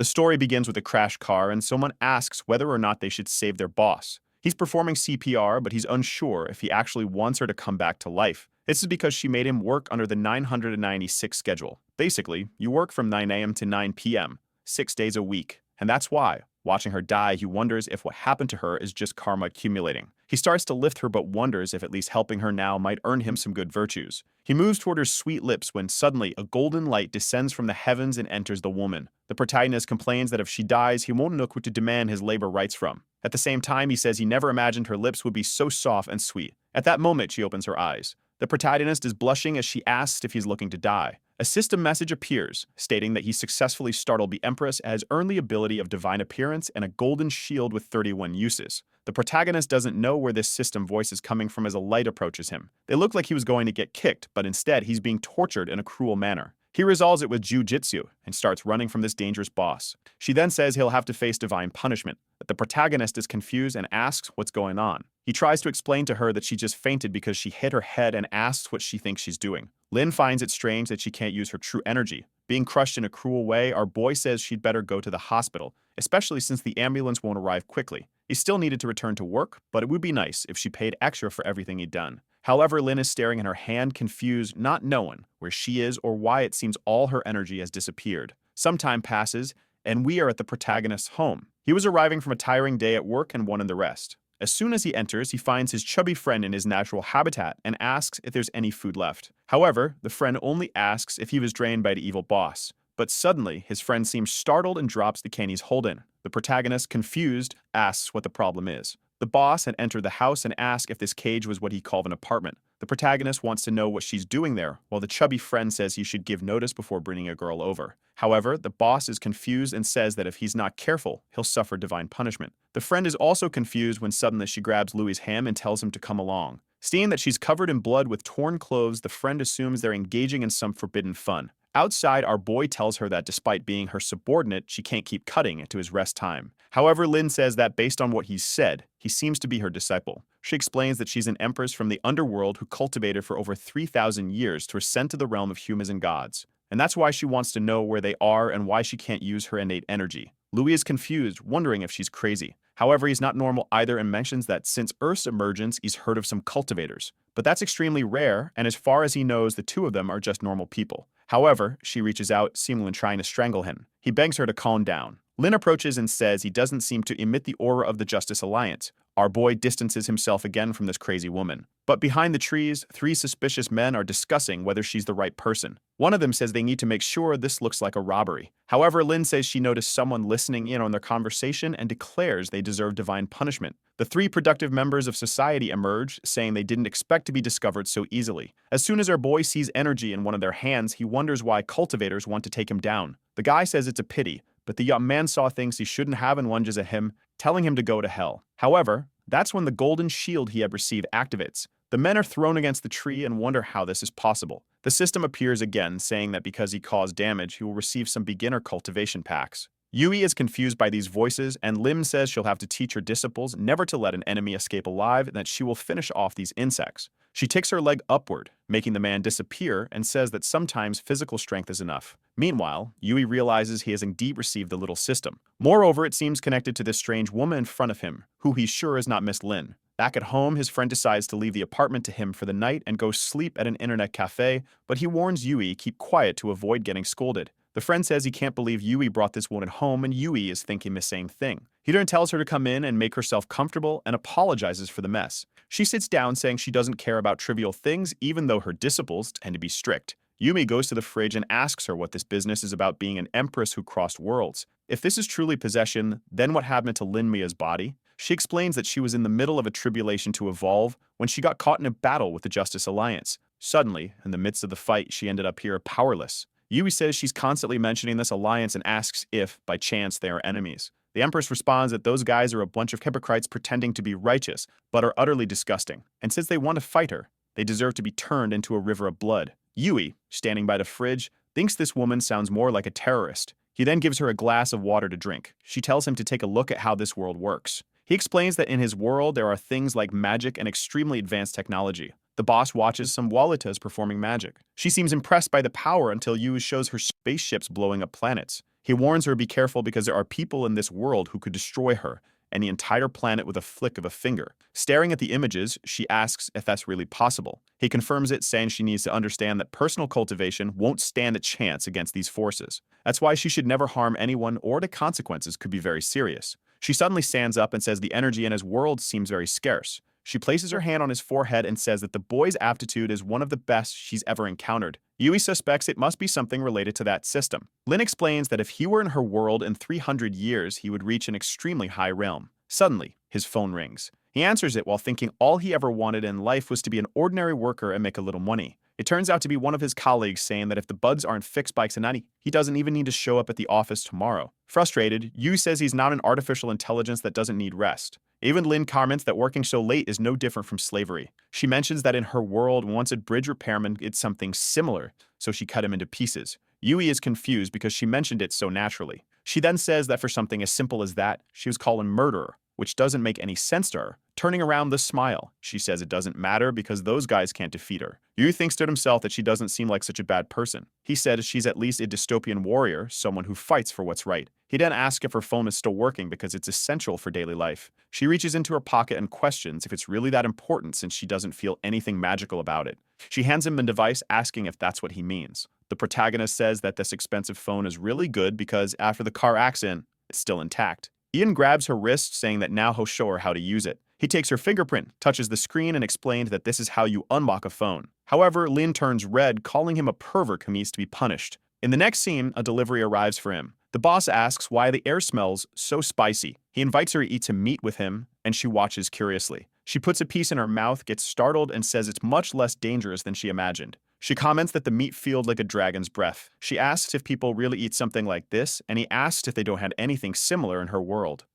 The story begins with a crashed car and someone asks whether or not they should save their boss. He's performing CPR, but he's unsure if he actually wants her to come back to life. This is because she made him work under the 996 schedule. Basically, you work from 9 a.m. to 9 p.m., 6 days a week. And that's why, watching her die, he wonders if what happened to her is just karma accumulating. He starts to lift her but wonders if at least helping her now might earn him some good virtues. He moves toward her sweet lips when suddenly a golden light descends from the heavens and enters the woman. The protagonist complains that if she dies, he won't know who to demand his labor rights from. At the same time, he says he never imagined her lips would be so soft and sweet. At that moment, she opens her eyes. The protagonist is blushing as she asks if he's looking to die. A system message appears, stating that he successfully startled the Empress and has earned the ability of divine appearance and a golden shield with 31 uses. The protagonist doesn't know where this system voice is coming from as a light approaches him. They look like he was going to get kicked, but instead he's being tortured in a cruel manner. He resolves it with jiu-jitsu and starts running from this dangerous boss. She then says he'll have to face divine punishment, but the protagonist is confused and asks what's going on. He tries to explain to her that she just fainted because she hit her head and asks what she thinks she's doing. Lin finds it strange that she can't use her true energy. Being crushed in a cruel way, our boy says she'd better go to the hospital, especially since the ambulance won't arrive quickly. He still needed to return to work, but it would be nice if she paid extra for everything he'd done. However, Lin is staring at her hand, confused, not knowing where she is or why it seems all her energy has disappeared. Some time passes, and we are at the protagonist's home. He was arriving from a tiring day at work and wanted the rest. As soon as he enters, he finds his chubby friend in his natural habitat and asks if there's any food left. However, the friend only asks if he was drained by the evil boss. But suddenly, his friend seems startled and drops the can he's holding. The protagonist, confused, asks what the problem is. The boss had entered the house and asked if this cage was what he called an apartment. The protagonist wants to know what she's doing there, while the chubby friend says he should give notice before bringing a girl over. However, the boss is confused and says that if he's not careful, he'll suffer divine punishment. The friend is also confused when suddenly she grabs Louis's hand and tells him to come along. Seeing that she's covered in blood with torn clothes, the friend assumes they're engaging in some forbidden fun. Outside, our boy tells her that despite being her subordinate, she can't keep cutting into his rest time. However, Lin says that based on what he's said, he seems to be her disciple. She explains that she's an empress from the underworld who cultivated for over 3,000 years to ascend to the realm of humans and gods. And that's why she wants to know where they are and why she can't use her innate energy. Louis is confused, wondering if she's crazy. However, he's not normal either and mentions that since Earth's emergence, he's heard of some cultivators. But that's extremely rare, and as far as he knows, the two of them are just normal people. However, she reaches out, seemingly trying to strangle him. He begs her to calm down. Lin approaches and says he doesn't seem to emit the aura of the Justice Alliance. Our boy distances himself again from this crazy woman. But behind the trees, 3 suspicious men are discussing whether she's the right person. One of them says they need to make sure this looks like a robbery. However, Lin says she noticed someone listening in on their conversation and declares they deserve divine punishment. The 3 productive members of society emerge, saying they didn't expect to be discovered so easily. As soon as our boy sees energy in one of their hands, he wonders why cultivators want to take him down. The guy says it's a pity, but the young man saw things he shouldn't have and lunges at him, telling him to go to hell. However, that's when the golden shield he had received activates. The men are thrown against the tree and wonder how this is possible. The system appears again, saying that because he caused damage, he will receive some beginner cultivation packs. Yui is confused by these voices, and Lim says she'll have to teach her disciples never to let an enemy escape alive and that she will finish off these insects. She ticks her leg upward, making the man disappear, and says that sometimes physical strength is enough. Meanwhile, Yui realizes he has indeed received the little system. Moreover, it seems connected to this strange woman in front of him, who he's sure is not Miss Lin. Back at home, his friend decides to leave the apartment to him for the night and go sleep at an internet cafe, but he warns Yui keep quiet to avoid getting scolded. The friend says he can't believe Yui brought this woman home, and Yui is thinking the same thing. He then tells her to come in and make herself comfortable and apologizes for the mess. She sits down saying she doesn't care about trivial things even though her disciples tend to be strict. Yumi goes to the fridge and asks her what this business is about being an empress who crossed worlds. If this is truly possession, then what happened to Lin Mia's body? She explains that she was in the middle of a tribulation to evolve when she got caught in a battle with the Justice Alliance. Suddenly, in the midst of the fight, she ended up here powerless. Yui says she's constantly mentioning this alliance and asks if, by chance, they are enemies. The Empress responds that those guys are a bunch of hypocrites pretending to be righteous, but are utterly disgusting, and since they want to fight her, they deserve to be turned into a river of blood. Yui, standing by the fridge, thinks this woman sounds more like a terrorist. He then gives her a glass of water to drink. She tells him to take a look at how this world works. He explains that in his world there are things like magic and extremely advanced technology. The boss watches some Wallitas performing magic. She seems impressed by the power until Yu shows her spaceships blowing up planets. He warns her to be careful because there are people in this world who could destroy her and the entire planet with a flick of a finger. Staring at the images, she asks if that's really possible. He confirms it, saying she needs to understand that personal cultivation won't stand a chance against these forces. That's why she should never harm anyone, or the consequences could be very serious. She suddenly stands up and says the energy in his world seems very scarce. She places her hand on his forehead and says that the boy's aptitude is one of the best she's ever encountered. Yui suspects it must be something related to that system. Lin explains that if he were in her world in 300 years, he would reach an extremely high realm. Suddenly, his phone rings. He answers it while thinking all he ever wanted in life was to be an ordinary worker and make a little money. It turns out to be one of his colleagues saying that if the buds aren't fixed by tonight, he doesn't even need to show up at the office tomorrow. Frustrated, Yu says he's not an artificial intelligence that doesn't need rest. Even Lin comments that working so late is no different from slavery. She mentions that in her world, once a bridge repairman did something similar, so she cut him into pieces. Yui is confused because she mentioned it so naturally. She then says that for something as simple as that, she was called a murderer, which doesn't make any sense to her. Turning around the smile, she says it doesn't matter because those guys can't defeat her. Yu thinks to himself that she doesn't seem like such a bad person. He said she's at least a dystopian warrior, someone who fights for what's right. He then asks if her phone is still working because it's essential for daily life. She reaches into her pocket and questions if it's really that important since she doesn't feel anything magical about it. She hands him the device, asking if that's what he means. The protagonist says that this expensive phone is really good because after the car accident, it's still intact. Ian grabs her wrist, saying that now he'll show her how to use it. He takes her fingerprint, touches the screen, and explains that this is how you unlock a phone. However, Lin turns red, calling him a pervert who needs to be punished. In the next scene, a delivery arrives for him. The boss asks why the air smells so spicy. He invites her to eat some meat with him, and she watches curiously. She puts a piece in her mouth, gets startled, and says it's much less dangerous than she imagined. She comments that the meat feels like a dragon's breath. She asks if people really eat something like this, and he asks if they don't have anything similar in her world.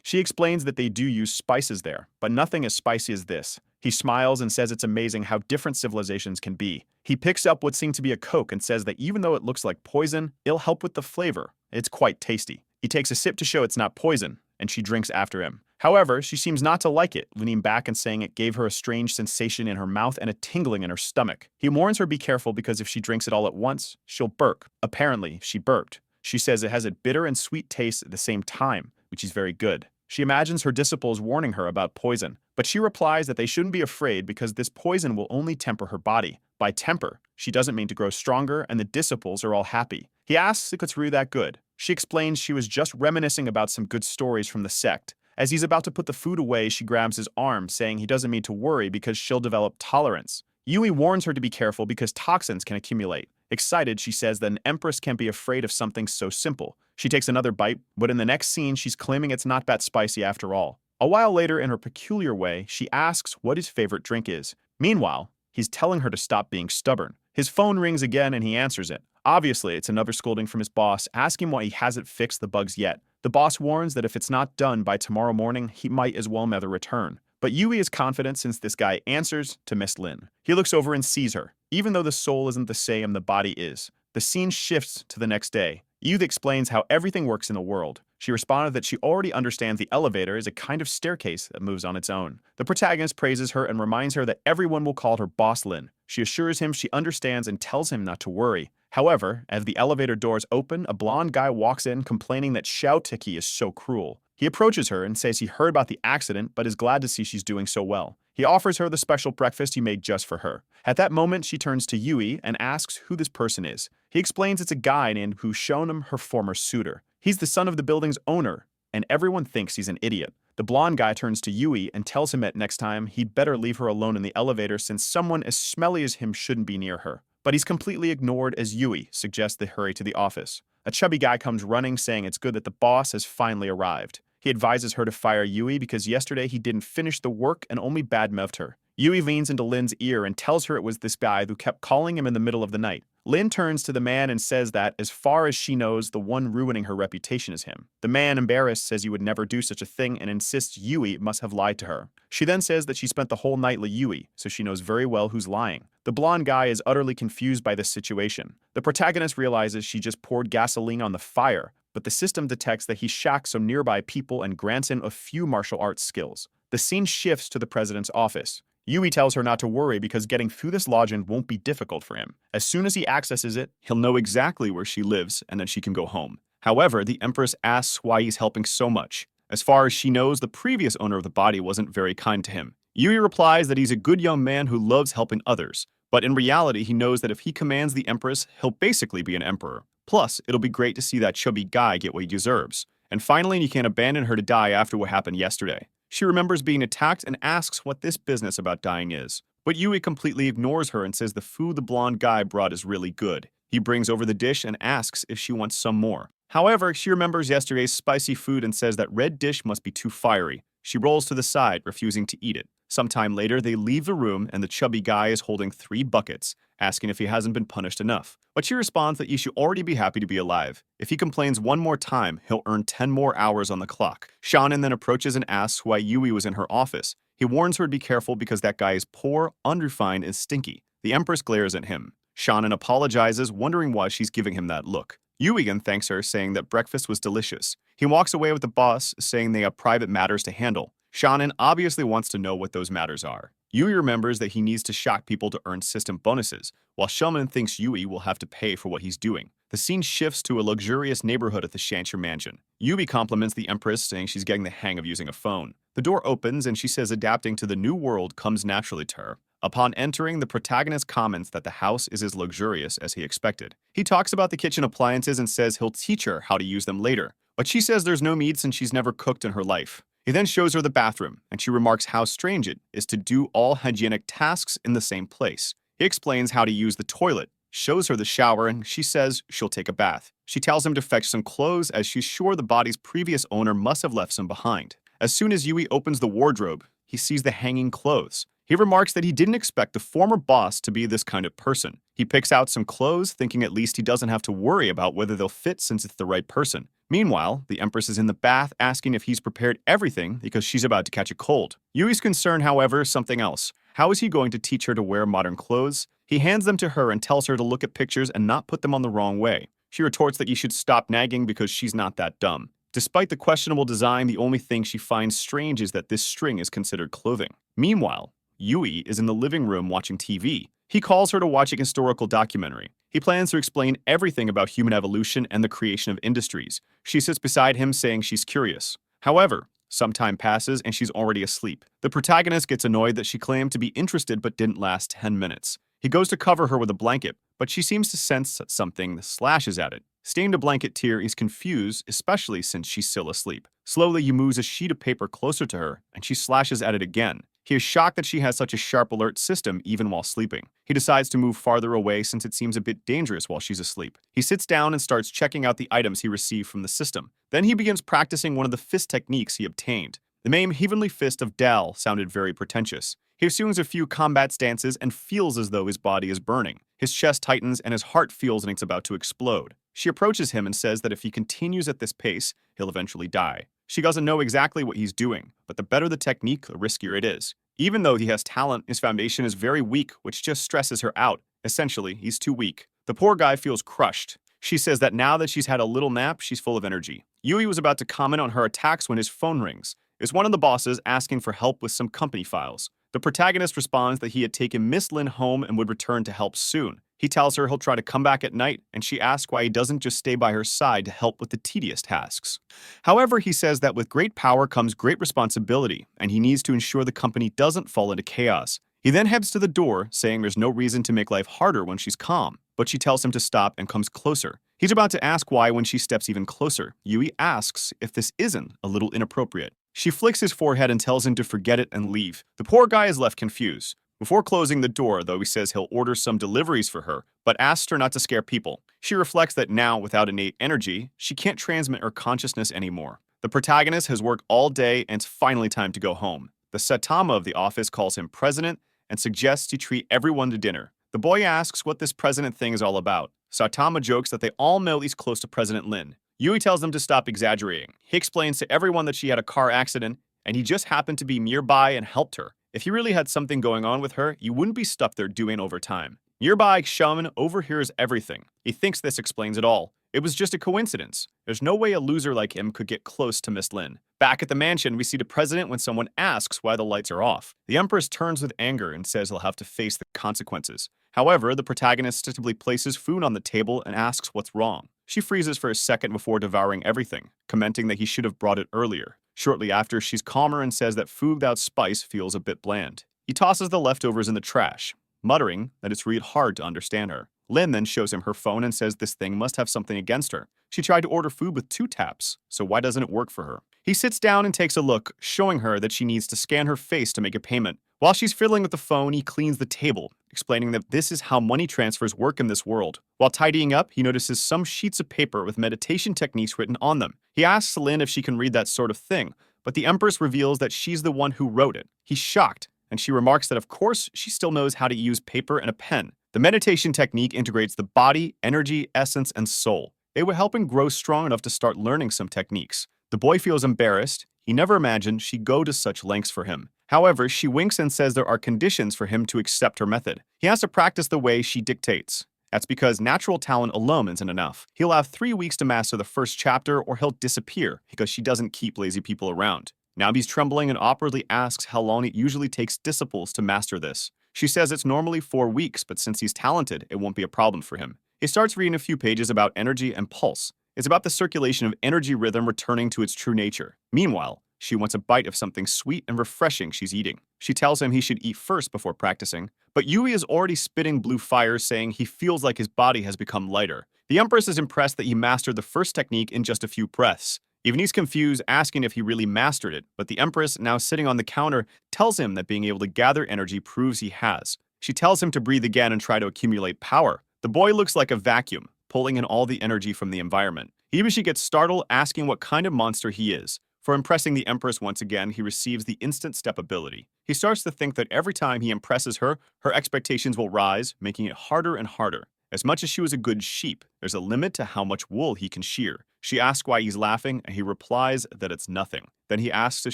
She explains that they do use spices there, but nothing as spicy as this. He smiles and says it's amazing how different civilizations can be. He picks up what seemed to be a Coke and says that even though it looks like poison, it'll help with the flavor. It's quite tasty. He takes a sip to show it's not poison, and she drinks after him. However, she seems not to like it, leaning back and saying it gave her a strange sensation in her mouth and a tingling in her stomach. He warns her to be careful because if she drinks it all at once, she'll burp. Apparently, she burped. She says it has a bitter and sweet taste at the same time, which is very good. She imagines her disciple is warning her about poison, but she replies that they shouldn't be afraid because this poison will only temper her body. By temper, she doesn't mean to grow stronger, and the disciples are all happy. He asks if it's really that good. She explains she was just reminiscing about some good stories from the sect. As he's about to put the food away, she grabs his arm, saying he doesn't need to worry because she'll develop tolerance. Yui warns her to be careful because toxins can accumulate. Excited, she says that an empress can't be afraid of something so simple. She takes another bite, but in the next scene, she's claiming it's not that spicy after all. A while later, in her peculiar way, she asks what his favorite drink is. Meanwhile, he's telling her to stop being stubborn. His phone rings again and he answers it. Obviously, it's another scolding from his boss, asking why he hasn't fixed the bugs yet. The boss warns that if it's not done by tomorrow morning, he might as well never return. But Yui is confident since this guy answers to Miss Lin. He looks over and sees her. Even though the soul isn't the same, the body is. The scene shifts to the next day. Yui explains how everything works in the world. She responded that she already understands the elevator is a kind of staircase that moves on its own. The protagonist praises her and reminds her that everyone will call her Boss Lin. She assures him she understands and tells him not to worry. However, as the elevator doors open, a blonde guy walks in complaining that Xiao Tiki is so cruel. He approaches her and says he heard about the accident but is glad to see she's doing so well. He offers her the special breakfast he made just for her. At that moment, she turns to Yui and asks who this person is. He explains it's a guy named who's shown him her former suitor. He's the son of the building's owner, and everyone thinks he's an idiot. The blonde guy turns to Yui and tells him that next time he'd better leave her alone in the elevator since someone as smelly as him shouldn't be near her. But he's completely ignored as Yui suggests they hurry to the office. A chubby guy comes running saying it's good that the boss has finally arrived. He advises her to fire Yui because yesterday he didn't finish the work and only badmouthed her. Yui leans into Lin's ear and tells her it was this guy who kept calling him in the middle of the night. Lin turns to the man and says that, as far as she knows, the one ruining her reputation is him. The man, embarrassed, says he would never do such a thing and insists Yui must have lied to her. She then says that she spent the whole night with Yui, so she knows very well who's lying. The blonde guy is utterly confused by this situation. The protagonist realizes she just poured gasoline on the fire, but the system detects that he shacks some nearby people and grants him a few martial arts skills. The scene shifts to the president's office. Yui tells her not to worry because getting through this login won't be difficult for him. As soon as he accesses it, he'll know exactly where she lives and then she can go home. However, the Empress asks why he's helping so much. As far as she knows, the previous owner of the body wasn't very kind to him. Yui replies that he's a good young man who loves helping others, but in reality, he knows that if he commands the Empress, he'll basically be an emperor. Plus, it'll be great to see that chubby guy get what he deserves. And finally, you can't abandon her to die after what happened yesterday. She remembers being attacked and asks what this business about dying is. But Yui completely ignores her and says the food the blonde guy brought is really good. He brings over the dish and asks if she wants some more. However, she remembers yesterday's spicy food and says that red dish must be too fiery. She rolls to the side, refusing to eat it. Sometime later, they leave the room and the chubby guy is holding 3 buckets, asking if he hasn't been punished enough. But she responds that he should already be happy to be alive. If he complains one more time, he'll earn 10 more hours on the clock. Shannon then approaches and asks why Yui was in her office. He warns her to be careful because that guy is poor, unrefined, and stinky. The Empress glares at him. Shannon apologizes, wondering why she's giving him that look. Yui again thanks her, saying that breakfast was delicious. He walks away with the boss, saying they have private matters to handle. Shannon obviously wants to know what those matters are. Yui remembers that he needs to shock people to earn system bonuses, while Shannon thinks Yui will have to pay for what he's doing. The scene shifts to a luxurious neighborhood at the Shancher mansion. Yui compliments the Empress, saying she's getting the hang of using a phone. The door opens and she says adapting to the new world comes naturally to her. Upon entering, the protagonist comments that the house is as luxurious as he expected. He talks about the kitchen appliances and says he'll teach her how to use them later, but she says there's no need since she's never cooked in her life. He then shows her the bathroom, and she remarks how strange it is to do all hygienic tasks in the same place. He explains how to use the toilet, shows her the shower, and she says she'll take a bath. She tells him to fetch some clothes as she's sure the body's previous owner must have left some behind. As soon as Yui opens the wardrobe, he sees the hanging clothes. He remarks that he didn't expect the former boss to be this kind of person. He picks out some clothes, thinking at least he doesn't have to worry about whether they'll fit since it's the right person. Meanwhile, the Empress is in the bath asking if he's prepared everything because she's about to catch a cold. Yui's concern, however, is something else. How is he going to teach her to wear modern clothes? He hands them to her and tells her to look at pictures and not put them on the wrong way. She retorts that he should stop nagging because she's not that dumb. Despite the questionable design, the only thing she finds strange is that this string is considered clothing. Meanwhile, Yui is in the living room watching TV. He calls her to watch a historical documentary. He plans to explain everything about human evolution and the creation of industries. She sits beside him saying she's curious. However, some time passes and she's already asleep. The protagonist gets annoyed that she claimed to be interested but didn't last 10 minutes. He goes to cover her with a blanket, but she seems to sense something slashes at it. Staying the blanket tear is confused, especially since she's still asleep. Slowly, he moves a sheet of paper closer to her, and she slashes at it again. He is shocked that she has such a sharp alert system even while sleeping. He decides to move farther away since it seems a bit dangerous while she's asleep. He sits down and starts checking out the items he received from the system. Then he begins practicing one of the fist techniques he obtained. The name Heavenly Fist of Dal sounded very pretentious. He assumes a few combat stances and feels as though his body is burning. His chest tightens and his heart feels like it's about to explode. She approaches him and says that if he continues at this pace, he'll eventually die. She doesn't know exactly what he's doing, but the better the technique, the riskier it is. Even though he has talent, his foundation is very weak, which just stresses her out. Essentially, he's too weak. The poor guy feels crushed. She says that now that she's had a little nap, she's full of energy. Yui was about to comment on her attacks when his phone rings. It's one of the bosses asking for help with some company files. The protagonist responds that he had taken Miss Lin home and would return to help soon. He tells her he'll try to come back at night, and she asks why he doesn't just stay by her side to help with the tedious tasks. However, he says that with great power comes great responsibility, and he needs to ensure the company doesn't fall into chaos. He then heads to the door, saying there's no reason to make life harder when she's calm, but she tells him to stop and comes closer. He's about to ask why when she steps even closer. Yui asks if this isn't a little inappropriate. She flicks his forehead and tells him to forget it and leave. The poor guy is left confused. Before closing the door, though, he says he'll order some deliveries for her, but asks her not to scare people. She reflects that now, without innate energy, she can't transmit her consciousness anymore. The protagonist has worked all day and it's finally time to go home. The Saitama of the office calls him president and suggests he treat everyone to dinner. The boy asks what this president thing is all about. Saitama jokes that they all know he's close to President Lin. Yui tells them to stop exaggerating. He explains to everyone that she had a car accident and he just happened to be nearby and helped her. If he really had something going on with her, you wouldn't be stuck there doing overtime. Nearby, Shaman overhears everything. He thinks this explains it all. It was just a coincidence. There's no way a loser like him could get close to Miss Lin. Back at the mansion, we see the president when someone asks why the lights are off. The Empress turns with anger and says he'll have to face the consequences. However, the protagonist simply places food on the table and asks what's wrong. She freezes for a second before devouring everything, commenting that he should have brought it earlier. Shortly after, she's calmer and says that food without spice feels a bit bland. He tosses the leftovers in the trash, muttering that it's really hard to understand her. Lin then shows him her phone and says this thing must have something against her. She tried to order food with 2 taps, so why doesn't it work for her? He sits down and takes a look, showing her that she needs to scan her face to make a payment. While she's fiddling with the phone, he cleans the table, explaining that this is how money transfers work in this world. While tidying up, he notices some sheets of paper with meditation techniques written on them. He asks Lin if she can read that sort of thing, but the Empress reveals that she's the one who wrote it. He's shocked, and she remarks that of course she still knows how to use paper and a pen. The meditation technique integrates the body, energy, essence, and soul. It would help him grow strong enough to start learning some techniques. The boy feels embarrassed. He never imagined she'd go to such lengths for him. However, she winks and says there are conditions for him to accept her method. He has to practice the way she dictates. That's because natural talent alone isn't enough. He'll have 3 weeks to master the first chapter or he'll disappear because she doesn't keep lazy people around. Now he's trembling and awkwardly asks how long it usually takes disciples to master this. She says it's normally 4 weeks, but since he's talented, it won't be a problem for him. He starts reading a few pages about energy and pulse. It's about the circulation of energy rhythm returning to its true nature. Meanwhile, she wants a bite of something sweet and refreshing she's eating. She tells him he should eat first before practicing, but Yui is already spitting blue fire, saying he feels like his body has become lighter. The Empress is impressed that he mastered the first technique in just a few breaths. Even he's confused, asking if he really mastered it, but the Empress, now sitting on the counter, tells him that being able to gather energy proves he has. She tells him to breathe again and try to accumulate power. The boy looks like a vacuum, pulling in all the energy from the environment. Ibushi gets startled, asking what kind of monster he is. For impressing the Empress once again, he receives the instant step ability. He starts to think that every time he impresses her, her expectations will rise, making it harder and harder. As much as she was a good sheep, there's a limit to how much wool he can shear. She asks why he's laughing, and he replies that it's nothing. Then he asks if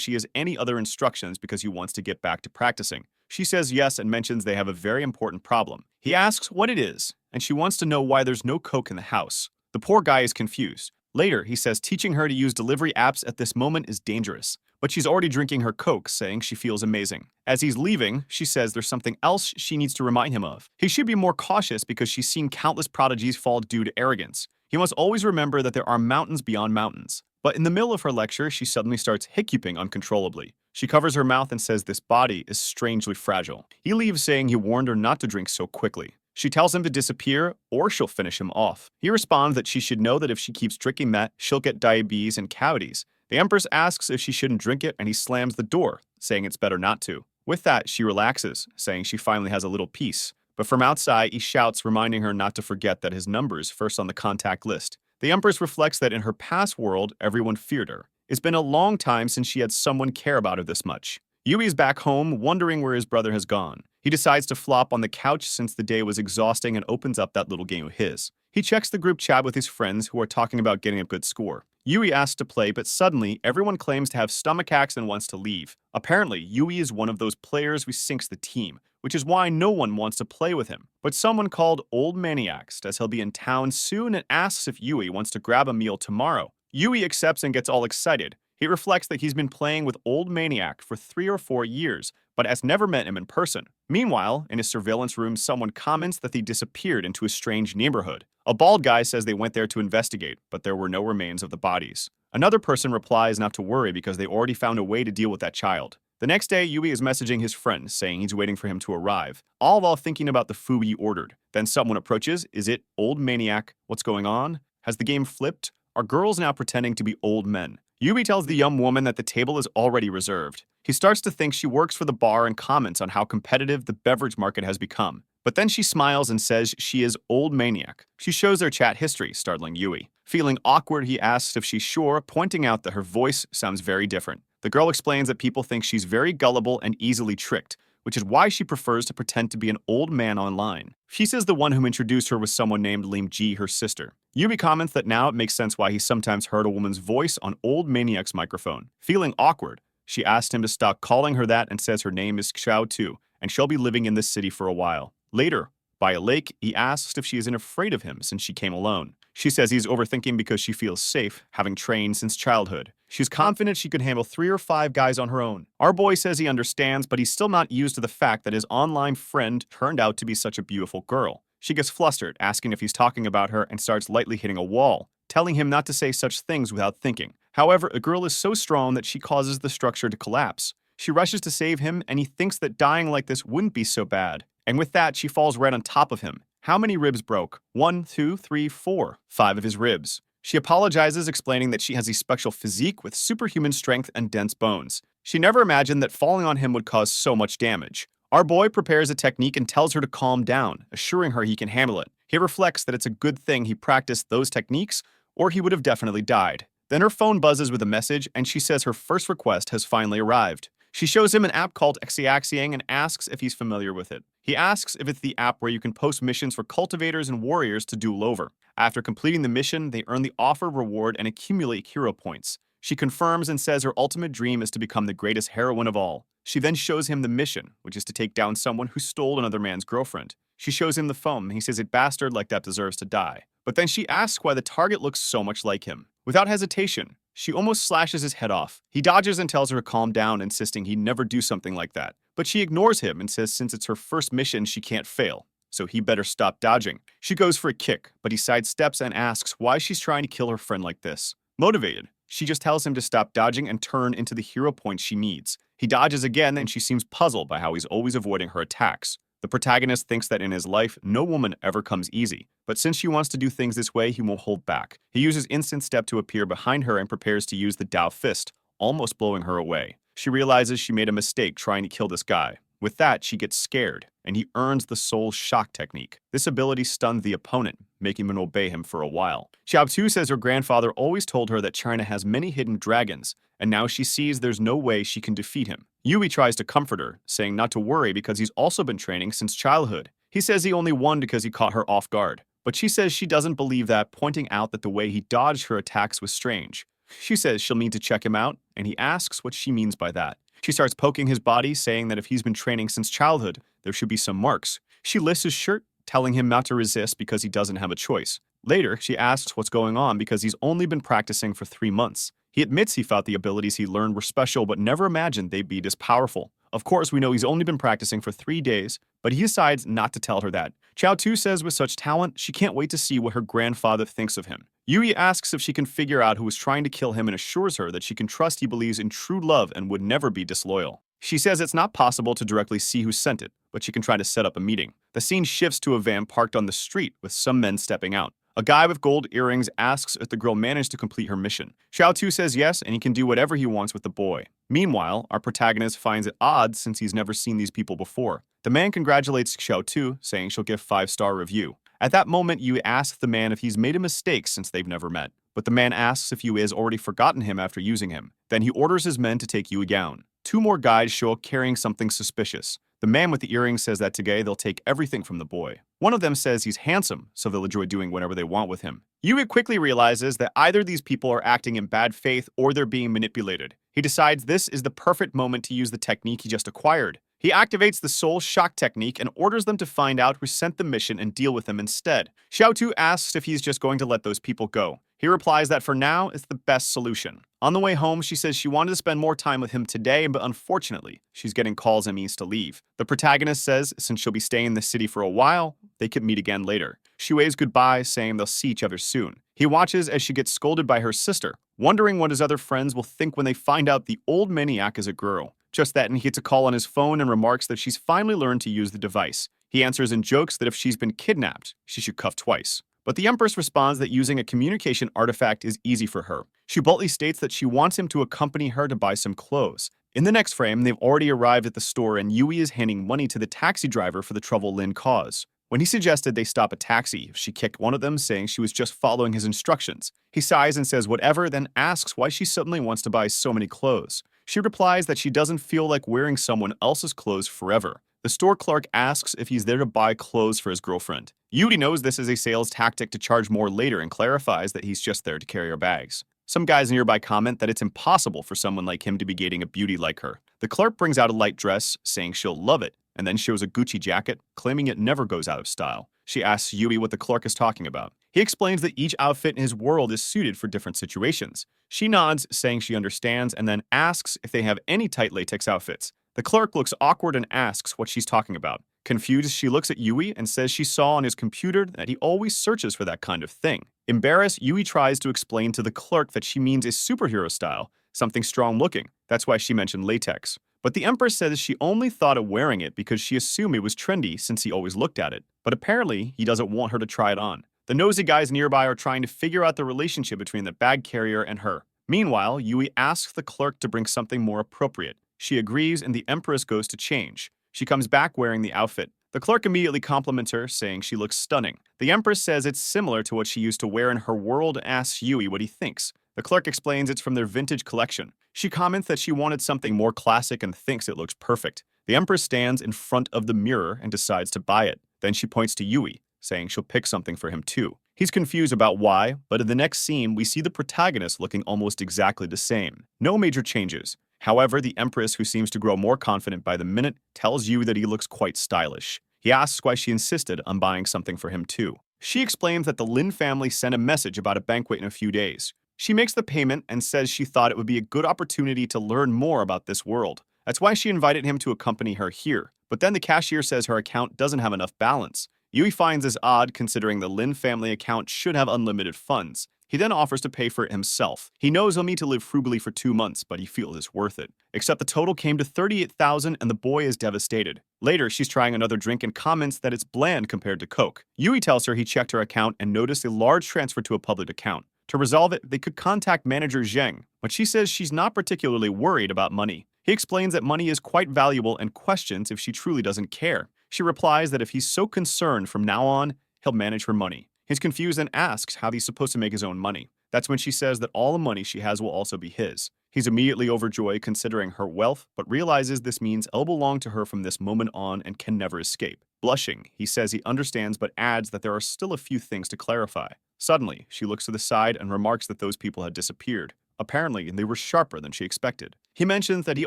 she has any other instructions because he wants to get back to practicing. She says yes and mentions they have a very important problem. He asks what it is, and she wants to know why there's no Coke in the house. The poor guy is confused. Later, he says teaching her to use delivery apps at this moment is dangerous, but she's already drinking her Coke, saying she feels amazing. As he's leaving, she says there's something else she needs to remind him of. He should be more cautious because she's seen countless prodigies fall due to arrogance. He must always remember that there are mountains beyond mountains. But in the middle of her lecture, she suddenly starts hiccuping uncontrollably. She covers her mouth and says this body is strangely fragile. He leaves saying he warned her not to drink so quickly. She tells him to disappear or she'll finish him off. He responds that she should know that if she keeps drinking that, she'll get diabetes and cavities. The Empress asks if she shouldn't drink it and he slams the door, saying it's better not to. With that, she relaxes, saying she finally has a little peace. But from outside, he shouts, reminding her not to forget that his number is first on the contact list. The Empress reflects that in her past world, everyone feared her. It's been a long time since she had someone care about her this much. Yui is back home, wondering where his brother has gone. He decides to flop on the couch since the day was exhausting and opens up that little game of his. He checks the group chat with his friends who are talking about getting a good score. Yui asks to play, but suddenly, everyone claims to have stomachaches and wants to leave. Apparently, Yui is one of those players who sinks the team, which is why no one wants to play with him. But someone called Old Maniacs, as he'll be in town soon, and asks if Yui wants to grab a meal tomorrow. Yui accepts and gets all excited. He reflects that he's been playing with Old Maniac for 3 or 4 years, but has never met him in person. Meanwhile, in his surveillance room, someone comments that they disappeared into a strange neighborhood. A bald guy says they went there to investigate, but there were no remains of the bodies. Another person replies not to worry because they already found a way to deal with that child. The next day, Yui is messaging his friend, saying he's waiting for him to arrive, all while thinking about the food he ordered. Then someone approaches. Is it Old Maniac? What's going on? Has the game flipped? Are girls now pretending to be old men? Yui tells the young woman that the table is already reserved. He starts to think she works for the bar and comments on how competitive the beverage market has become. But then she smiles and says she is Old Maniac. She shows their chat history, startling Yui. Feeling awkward, he asks if she's sure, pointing out that her voice sounds very different. The girl explains that people think she's very gullible and easily tricked, which is why she prefers to pretend to be an old man online. She says the one who introduced her was someone named Lim Ji, her sister. Yumi comments that now it makes sense why he sometimes heard a woman's voice on Old Maniac's microphone. Feeling awkward, she asked him to stop calling her that and says her name is Xiao Tu, and she'll be living in this city for a while. Later, by a lake, he asks if she isn't afraid of him since she came alone. She says he's overthinking because she feels safe, having trained since childhood. She's confident she could handle 3 or 5 guys on her own. Our boy says he understands, but he's still not used to the fact that his online friend turned out to be such a beautiful girl. She gets flustered, asking if he's talking about her, and starts lightly hitting a wall. telling him not to say such things without thinking. However, a girl is so strong that she causes the structure to collapse. She rushes to save him, and he thinks that dying like this wouldn't be so bad. And with that, she falls right on top of him. How many ribs broke? 1, 2, 3, 4. 5 of his ribs. She apologizes, explaining that she has a special physique with superhuman strength and dense bones. She never imagined that falling on him would cause so much damage. Our boy prepares a technique and tells her to calm down, assuring her he can handle it. He reflects that it's a good thing he practiced those techniques, or he would have definitely died. Then her phone buzzes with a message, and she says her first request has finally arrived. She shows him an app called Xiaxiang and asks if he's familiar with it. He asks if it's the app where you can post missions for cultivators and warriors to duel over. After completing the mission, they earn the offer reward and accumulate hero points. She confirms and says her ultimate dream is to become the greatest heroine of all. She then shows him the mission, which is to take down someone who stole another man's girlfriend. She shows him the phone, and he says a bastard like that deserves to die. But then she asks why the target looks so much like him. Without hesitation, she almost slashes his head off. He dodges and tells her to calm down, insisting he'd never do something like that. But she ignores him and says since it's her first mission, she can't fail. So he better stop dodging. She goes for a kick, but he sidesteps and asks why she's trying to kill her friend like this. Motivated, she just tells him to stop dodging and turn into the hero points she needs. He dodges again, and she seems puzzled by how he's always avoiding her attacks. The protagonist thinks that in his life, no woman ever comes easy, but since she wants to do things this way, he won't hold back. He uses instant step to appear behind her and prepares to use the Dao fist, almost blowing her away. She realizes she made a mistake trying to kill this guy. With that, she gets scared, and he earns the soul shock technique. This ability stuns the opponent, making him obey him for a while. Xiaotu says her grandfather always told her that China has many hidden dragons, and now she sees there's no way she can defeat him. Yui tries to comfort her, saying not to worry because he's also been training since childhood. He says he only won because he caught her off guard, but she says she doesn't believe that, pointing out that the way he dodged her attacks was strange. She says she'll need to check him out, and he asks what she means by that. She starts poking his body, saying that if he's been training since childhood, there should be some marks. She lifts his shirt, telling him not to resist because he doesn't have a choice. Later, she asks what's going on because he's only been practicing for 3 months. He admits he thought the abilities he learned were special but never imagined they'd be this powerful. Of course, we know he's only been practicing for 3 days, but he decides not to tell her that. Xiaotu says with such talent, she can't wait to see what her grandfather thinks of him. Yui asks if she can figure out who was trying to kill him and assures her that she can trust he believes in true love and would never be disloyal. She says it's not possible to directly see who sent it, but she can try to set up a meeting. The scene shifts to a van parked on the street with some men stepping out. A guy with gold earrings asks if the girl managed to complete her mission. Xiaotu says yes, and he can do whatever he wants with the boy. Meanwhile, our protagonist finds it odd since he's never seen these people before. The man congratulates Xiaotu, saying she'll give 5-star review. At that moment, Yui asks the man if he's made a mistake since they've never met. But the man asks if Yui has already forgotten him after using him. Then he orders his men to take Yui down. 2 more guys show up carrying something suspicious. The man with the earrings says that today they'll take everything from the boy. One of them says he's handsome, so they'll enjoy doing whatever they want with him. Yui quickly realizes that either these people are acting in bad faith or they're being manipulated. He decides this is the perfect moment to use the technique he just acquired. He activates the soul shock technique and orders them to find out who sent the mission and deal with them instead. Xiaotu asks if he's just going to let those people go. He replies that for now, it's the best solution. On the way home, she says she wanted to spend more time with him today, but unfortunately, she's getting calls and means to leave. The protagonist says since she'll be staying in the city for a while, they could meet again later. She waves goodbye, saying they'll see each other soon. He watches as she gets scolded by her sister, wondering what his other friends will think when they find out the old maniac is a girl. Just then, he gets a call on his phone and remarks that she's finally learned to use the device. He answers in jokes that if she's been kidnapped, she should cuff twice. But the Empress responds that using a communication artifact is easy for her. She boldly states that she wants him to accompany her to buy some clothes. In the next frame, they've already arrived at the store and Yui is handing money to the taxi driver for the trouble Lin caused. When he suggested they stop a taxi, she kicked one of them, saying she was just following his instructions. He sighs and says whatever, then asks why she suddenly wants to buy so many clothes. She replies that she doesn't feel like wearing someone else's clothes forever. The store clerk asks if he's there to buy clothes for his girlfriend. Yuri knows this is a sales tactic to charge more later and clarifies that he's just there to carry her bags. Some guys nearby comment that it's impossible for someone like him to be dating a beauty like her. The clerk brings out a light dress, saying she'll love it, and then shows a Gucci jacket, claiming it never goes out of style. She asks Yui what the clerk is talking about. He explains that each outfit in his world is suited for different situations. She nods, saying she understands, and then asks if they have any tight latex outfits. The clerk looks awkward and asks what she's talking about. Confused, she looks at Yui and says she saw on his computer that he always searches for that kind of thing. Embarrassed, Yui tries to explain to the clerk that she means a superhero style, something strong-looking. That's why she mentioned latex. But the Empress says she only thought of wearing it because she assumed it was trendy since he always looked at it. But apparently, he doesn't want her to try it on. The nosy guys nearby are trying to figure out the relationship between the bag carrier and her. Meanwhile, Yui asks the clerk to bring something more appropriate. She agrees and the Empress goes to change. She comes back wearing the outfit. The clerk immediately compliments her, saying she looks stunning. The Empress says it's similar to what she used to wear in her world and asks Yui what he thinks. The clerk explains it's from their vintage collection. She comments that she wanted something more classic and thinks it looks perfect. The Empress stands in front of the mirror and decides to buy it. Then she points to Yui, saying she'll pick something for him too. He's confused about why, but in the next scene, we see the protagonist looking almost exactly the same. No major changes. However, the Empress, who seems to grow more confident by the minute, tells Yui that he looks quite stylish. He asks why she insisted on buying something for him too. She explains that the Lin family sent a message about a banquet in a few days. She makes the payment and says she thought it would be a good opportunity to learn more about this world. That's why she invited him to accompany her here. But then the cashier says her account doesn't have enough balance. Yui finds this odd considering the Lin family account should have unlimited funds. He then offers to pay for it himself. He knows he'll need to live frugally for 2 months, but he feels it's worth it. Except the total came to 38,000 and the boy is devastated. Later, she's trying another drink and comments that it's bland compared to Coke. Yui tells her he checked her account and noticed a large transfer to a public account. To resolve it, they could contact manager Zheng, but she says she's not particularly worried about money. He explains that money is quite valuable and questions if she truly doesn't care. She replies that if he's so concerned from now on, he'll manage her money. He's confused and asks how he's supposed to make his own money. That's when she says that all the money she has will also be his. He's immediately overjoyed considering her wealth, but realizes this means it'll belong to her from this moment on and can never escape. Blushing, he says he understands but adds that there are still a few things to clarify. Suddenly, she looks to the side and remarks that those people had disappeared. Apparently, they were sharper than she expected. He mentions that he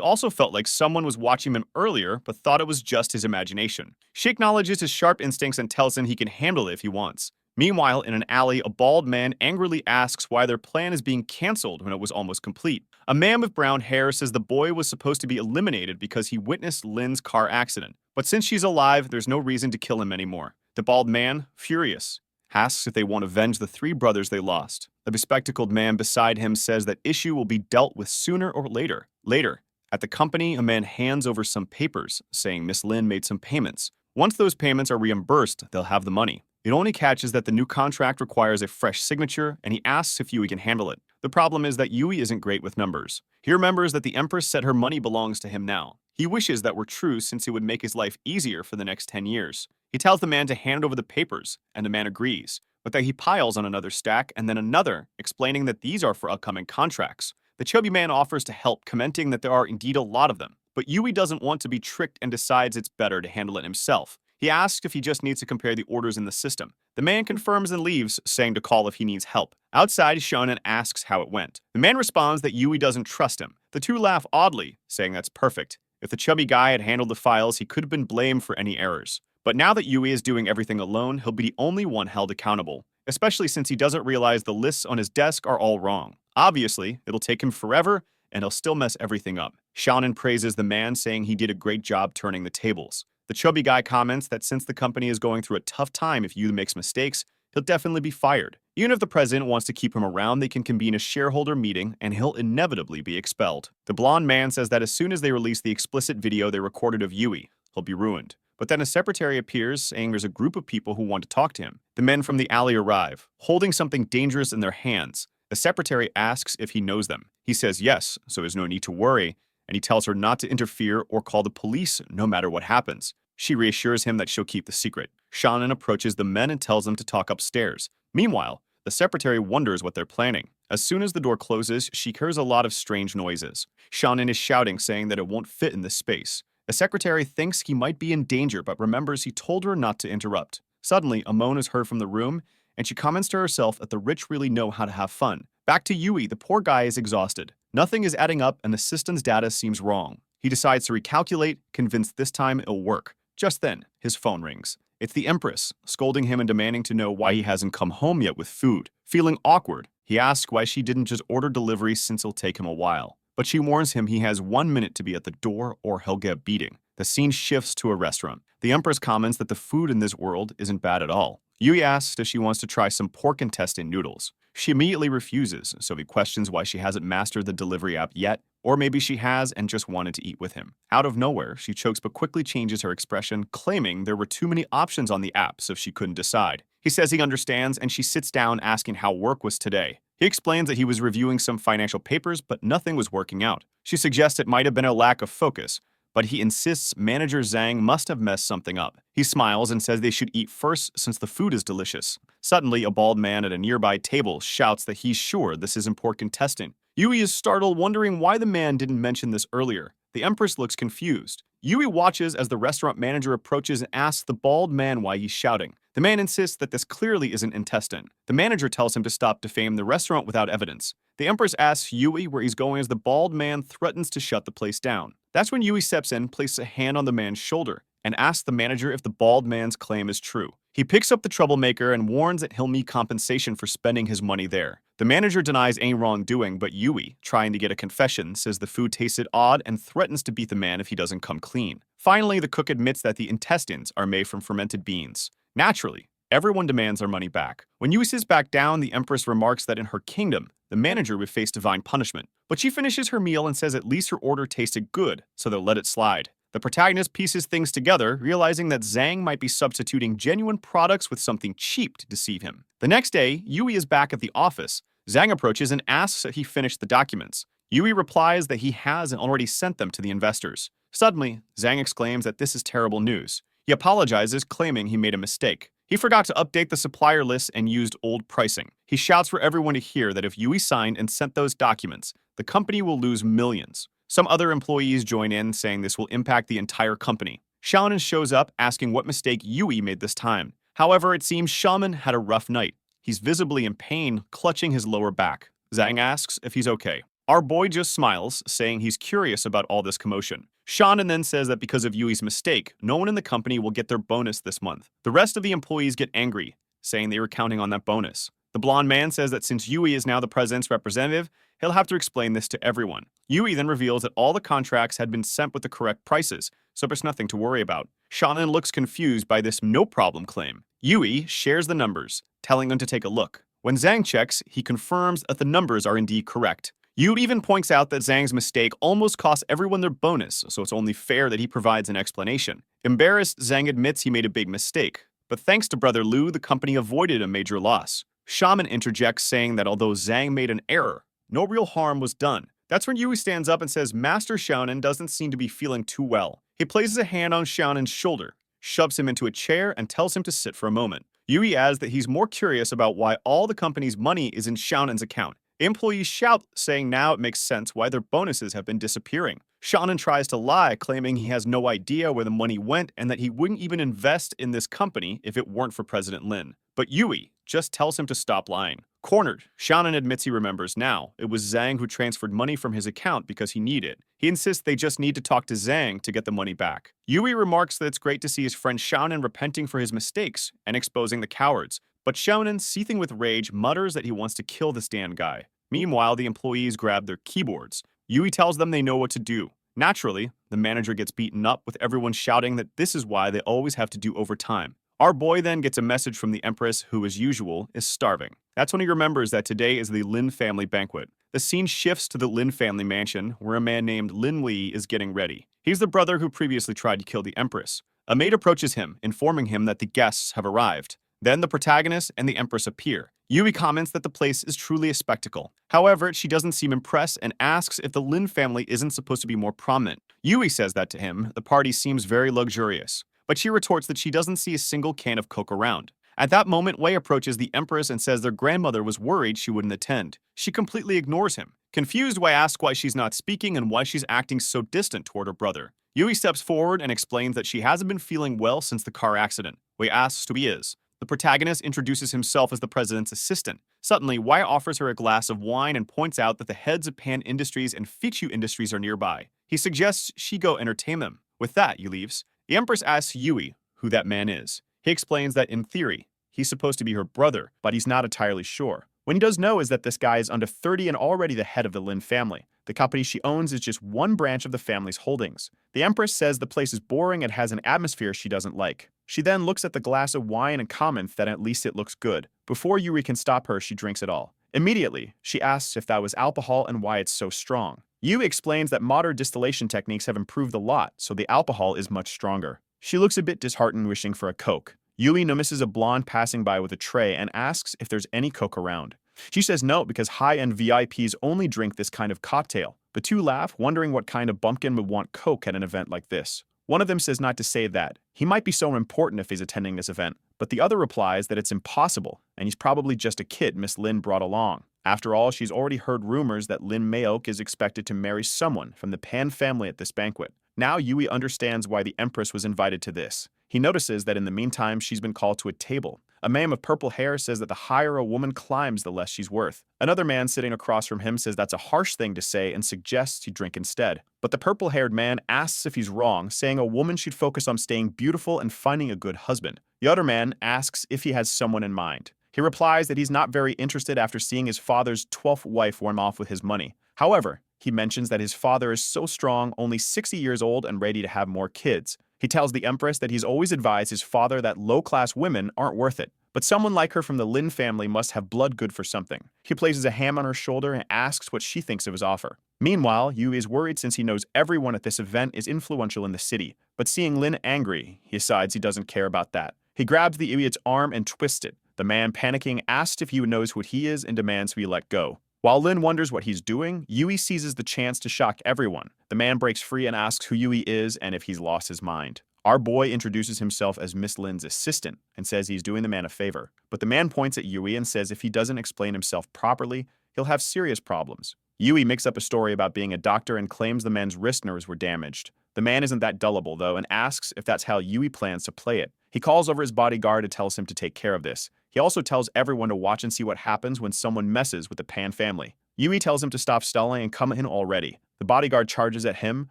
also felt like someone was watching him earlier but thought it was just his imagination. She acknowledges his sharp instincts and tells him he can handle it if he wants. Meanwhile, in an alley, a bald man angrily asks why their plan is being cancelled when it was almost complete. A man with brown hair says the boy was supposed to be eliminated because he witnessed Lin's car accident. But since she's alive, there's no reason to kill him anymore. The bald man, furious, asks if they want to avenge the 3 brothers they lost. The bespectacled man beside him says that issue will be dealt with sooner or later. Later, at the company, a man hands over some papers, saying Miss Lin made some payments. Once those payments are reimbursed, they'll have the money. It only catches that the new contract requires a fresh signature, and he asks if Yui can handle it. The problem is that Yui isn't great with numbers. He remembers that the Empress said her money belongs to him now. He wishes that were true since it would make his life easier for the next 10 years. He tells the man to hand over the papers, and the man agrees, but that he piles on another stack and then another, explaining that these are for upcoming contracts. The chubby man offers to help, commenting that there are indeed a lot of them. But Yui doesn't want to be tricked and decides it's better to handle it himself. He asks if he just needs to compare the orders in the system. The man confirms and leaves, saying to call if he needs help. Outside, Shonen asks how it went. The man responds that Yui doesn't trust him. The two laugh oddly, saying that's perfect. If the chubby guy had handled the files, he could have been blamed for any errors. But now that Yui is doing everything alone, he'll be the only one held accountable, especially since he doesn't realize the lists on his desk are all wrong. Obviously, it'll take him forever, and he'll still mess everything up. Shonen praises the man, saying he did a great job turning the tables. The chubby guy comments that since the company is going through a tough time if Yu makes mistakes, he'll definitely be fired. Even if the president wants to keep him around, they can convene a shareholder meeting and he'll inevitably be expelled. The blonde man says that as soon as they release the explicit video they recorded of Yui, he'll be ruined. But then a secretary appears, saying there's a group of people who want to talk to him. The men from the alley arrive, holding something dangerous in their hands. The secretary asks if he knows them. He says yes, so there's no need to worry, and he tells her not to interfere or call the police no matter what happens. She reassures him that she'll keep the secret. Shonen approaches the men and tells them to talk upstairs. Meanwhile, the secretary wonders what they're planning. As soon as the door closes, she hears a lot of strange noises. Shonen is shouting, saying that it won't fit in this space. The secretary thinks he might be in danger, but remembers he told her not to interrupt. Suddenly, a moan is heard from the room, and she comments to herself that the rich really know how to have fun. Back to Yui, the poor guy is exhausted. Nothing is adding up, and the system's data seems wrong. He decides to recalculate, convinced this time it'll work. Just then, his phone rings. It's the Empress, scolding him and demanding to know why he hasn't come home yet with food. Feeling awkward, he asks why she didn't just order delivery since it'll take him a while. But she warns him he has 1 minute to be at the door or he'll get a beating. The scene shifts to a restaurant. The Empress comments that the food in this world isn't bad at all. Yui asks if she wants to try some pork intestine noodles. She immediately refuses, so he questions why she hasn't mastered the delivery app yet, or maybe she has and just wanted to eat with him. Out of nowhere, she chokes but quickly changes her expression, claiming there were too many options on the app so she couldn't decide. He says he understands, and she sits down asking how work was today. He explains that he was reviewing some financial papers, but nothing was working out. She suggests it might have been a lack of focus, but he insists manager Zhang must have messed something up. He smiles and says they should eat first since the food is delicious. Suddenly, a bald man at a nearby table shouts that he's sure this isn't pork intestine. Yui is startled, wondering why the man didn't mention this earlier. The Empress looks confused. Yui watches as the restaurant manager approaches and asks the bald man why he's shouting. The man insists that this clearly isn't intestine. The manager tells him to stop defaming the restaurant without evidence. The Empress asks Yui where he's going as the bald man threatens to shut the place down. That's when Yui steps in, places a hand on the man's shoulder, and asks the manager if the bald man's claim is true. He picks up the troublemaker and warns that he'll need compensation for spending his money there. The manager denies any wrongdoing, but Yui, trying to get a confession, says the food tasted odd and threatens to beat the man if he doesn't come clean. Finally, the cook admits that the intestines are made from fermented beans. Naturally, everyone demands their money back. When Yui sits back down, the Empress remarks that in her kingdom, the manager would face divine punishment. But she finishes her meal and says at least her order tasted good, so they'll let it slide. The protagonist pieces things together, realizing that Zhang might be substituting genuine products with something cheap to deceive him. The next day, Yui is back at the office. Zhang approaches and asks if he finished the documents. Yui replies that he has and already sent them to the investors. Suddenly, Zhang exclaims that this is terrible news. He apologizes, claiming he made a mistake. He forgot to update the supplier list and used old pricing. He shouts for everyone to hear that if Yui signed and sent those documents, the company will lose millions. Some other employees join in, saying this will impact the entire company. Shaman shows up, asking what mistake Yui made this time. However, it seems Shaman had a rough night. He's visibly in pain, clutching his lower back. Zhang asks if he's okay. Our boy just smiles, saying he's curious about all this commotion. Shannon then says that because of Yui's mistake, no one in the company will get their bonus this month. The rest of the employees get angry, saying they were counting on that bonus. The blonde man says that since Yui is now the president's representative, he'll have to explain this to everyone. Yui then reveals that all the contracts had been sent with the correct prices, so there's nothing to worry about. Shannon looks confused by this no-problem claim. Yui shares the numbers, telling them to take a look. When Zhang checks, he confirms that the numbers are indeed correct. Yui even points out that Zhang's mistake almost cost everyone their bonus, so it's only fair that he provides an explanation. Embarrassed, Zhang admits he made a big mistake, but thanks to Brother Lu, the company avoided a major loss. Shaman interjects, saying that although Zhang made an error, no real harm was done. That's when Yui stands up and says Master Xiaonan doesn't seem to be feeling too well. He places a hand on Xiaonan's shoulder, shoves him into a chair, and tells him to sit for a moment. Yui adds that he's more curious about why all the company's money is in Xiaonan's account. Employees shout, saying now it makes sense why their bonuses have been disappearing. Xiaonan tries to lie, claiming he has no idea where the money went and that he wouldn't even invest in this company if it weren't for President Lin. But Yui just tells him to stop lying. Cornered, Xiaonan admits he remembers now. It was Zhang who transferred money from his account because he needed it. He insists they just need to talk to Zhang to get the money back. Yui remarks that it's great to see his friend Xiaonan repenting for his mistakes and exposing the cowards. But Xiaonan, seething with rage, mutters that he wants to kill this damn guy. Meanwhile, the employees grab their keyboards. Yui tells them they know what to do. Naturally, the manager gets beaten up, with everyone shouting that this is why they always have to do overtime. Our boy then gets a message from the Empress, who, as usual, is starving. That's when he remembers that today is the Lin family banquet. The scene shifts to the Lin family mansion, where a man named Lin Li is getting ready. He's the brother who previously tried to kill the Empress. A maid approaches him, informing him that the guests have arrived. Then the protagonist and the Empress appear. Yui comments that the place is truly a spectacle. However, she doesn't seem impressed and asks if the Lin family isn't supposed to be more prominent. Yui says that to him. The party seems very luxurious. But she retorts that she doesn't see a single can of Coke around. At that moment, Wei approaches the Empress and says their grandmother was worried she wouldn't attend. She completely ignores him. Confused, Wei asks why she's not speaking and why she's acting so distant toward her brother. Yui steps forward and explains that she hasn't been feeling well since the car accident. Wei asks who he is. The protagonist introduces himself as the president's assistant. Suddenly, Wei offers her a glass of wine and points out that the heads of Pan Industries and Fichu Industries are nearby. He suggests she go entertain them. With that, he leaves. The Empress asks Yui who that man is. He explains that, in theory, he's supposed to be her brother, but he's not entirely sure. What he does know is that this guy is under 30 and already the head of the Lin family. The company she owns is just one branch of the family's holdings. The Empress says the place is boring and has an atmosphere she doesn't like. She then looks at the glass of wine and comments that at least it looks good. Before Yui can stop her, she drinks it all. Immediately, she asks if that was alcohol and why it's so strong. Yui explains that modern distillation techniques have improved a lot, so the alcohol is much stronger. She looks a bit disheartened, wishing for a Coke. Yui notices a blonde passing by with a tray and asks if there's any Coke around. She says no because high-end VIPs only drink this kind of cocktail. The two laugh, wondering what kind of bumpkin would want Coke at an event like this. One of them says not to say that. He might be so important if he's attending this event, but the other replies that it's impossible, and he's probably just a kid Miss Lin brought along. After all, she's already heard rumors that Lin Maok is expected to marry someone from the Pan family at this banquet. Now Yui understands why the Empress was invited to this. He notices that in the meantime she's been called to a table. A man with purple hair says that the higher a woman climbs, the less she's worth. Another man sitting across from him says that's a harsh thing to say and suggests he drink instead. But the purple-haired man asks if he's wrong, saying a woman should focus on staying beautiful and finding a good husband. The other man asks if he has someone in mind. He replies that he's not very interested after seeing his father's 12th wife run off with his money. However, he mentions that his father is so strong, only 60 years old and ready to have more kids. He tells the Empress that he's always advised his father that low-class women aren't worth it. But someone like her from the Lin family must have blood good for something. He places a hand on her shoulder and asks what she thinks of his offer. Meanwhile, Yui is worried since he knows everyone at this event is influential in the city. But seeing Lin angry, he decides he doesn't care about that. He grabs the idiot's arm and twists it. The man, panicking, asks if he knows who he is and demands we let go. While Lin wonders what he's doing, Yui seizes the chance to shock everyone. The man breaks free and asks who Yui is and if he's lost his mind. Our boy introduces himself as Miss Lin's assistant and says he's doing the man a favor. But the man points at Yui and says if he doesn't explain himself properly, he'll have serious problems. Yui makes up a story about being a doctor and claims the man's wrist nerves were damaged. The man isn't that gullible, though, and asks if that's how Yui plans to play it. He calls over his bodyguard and tells him to take care of this. He also tells everyone to watch and see what happens when someone messes with the Pan family. Yui tells him to stop stalling and come in already. The bodyguard charges at him,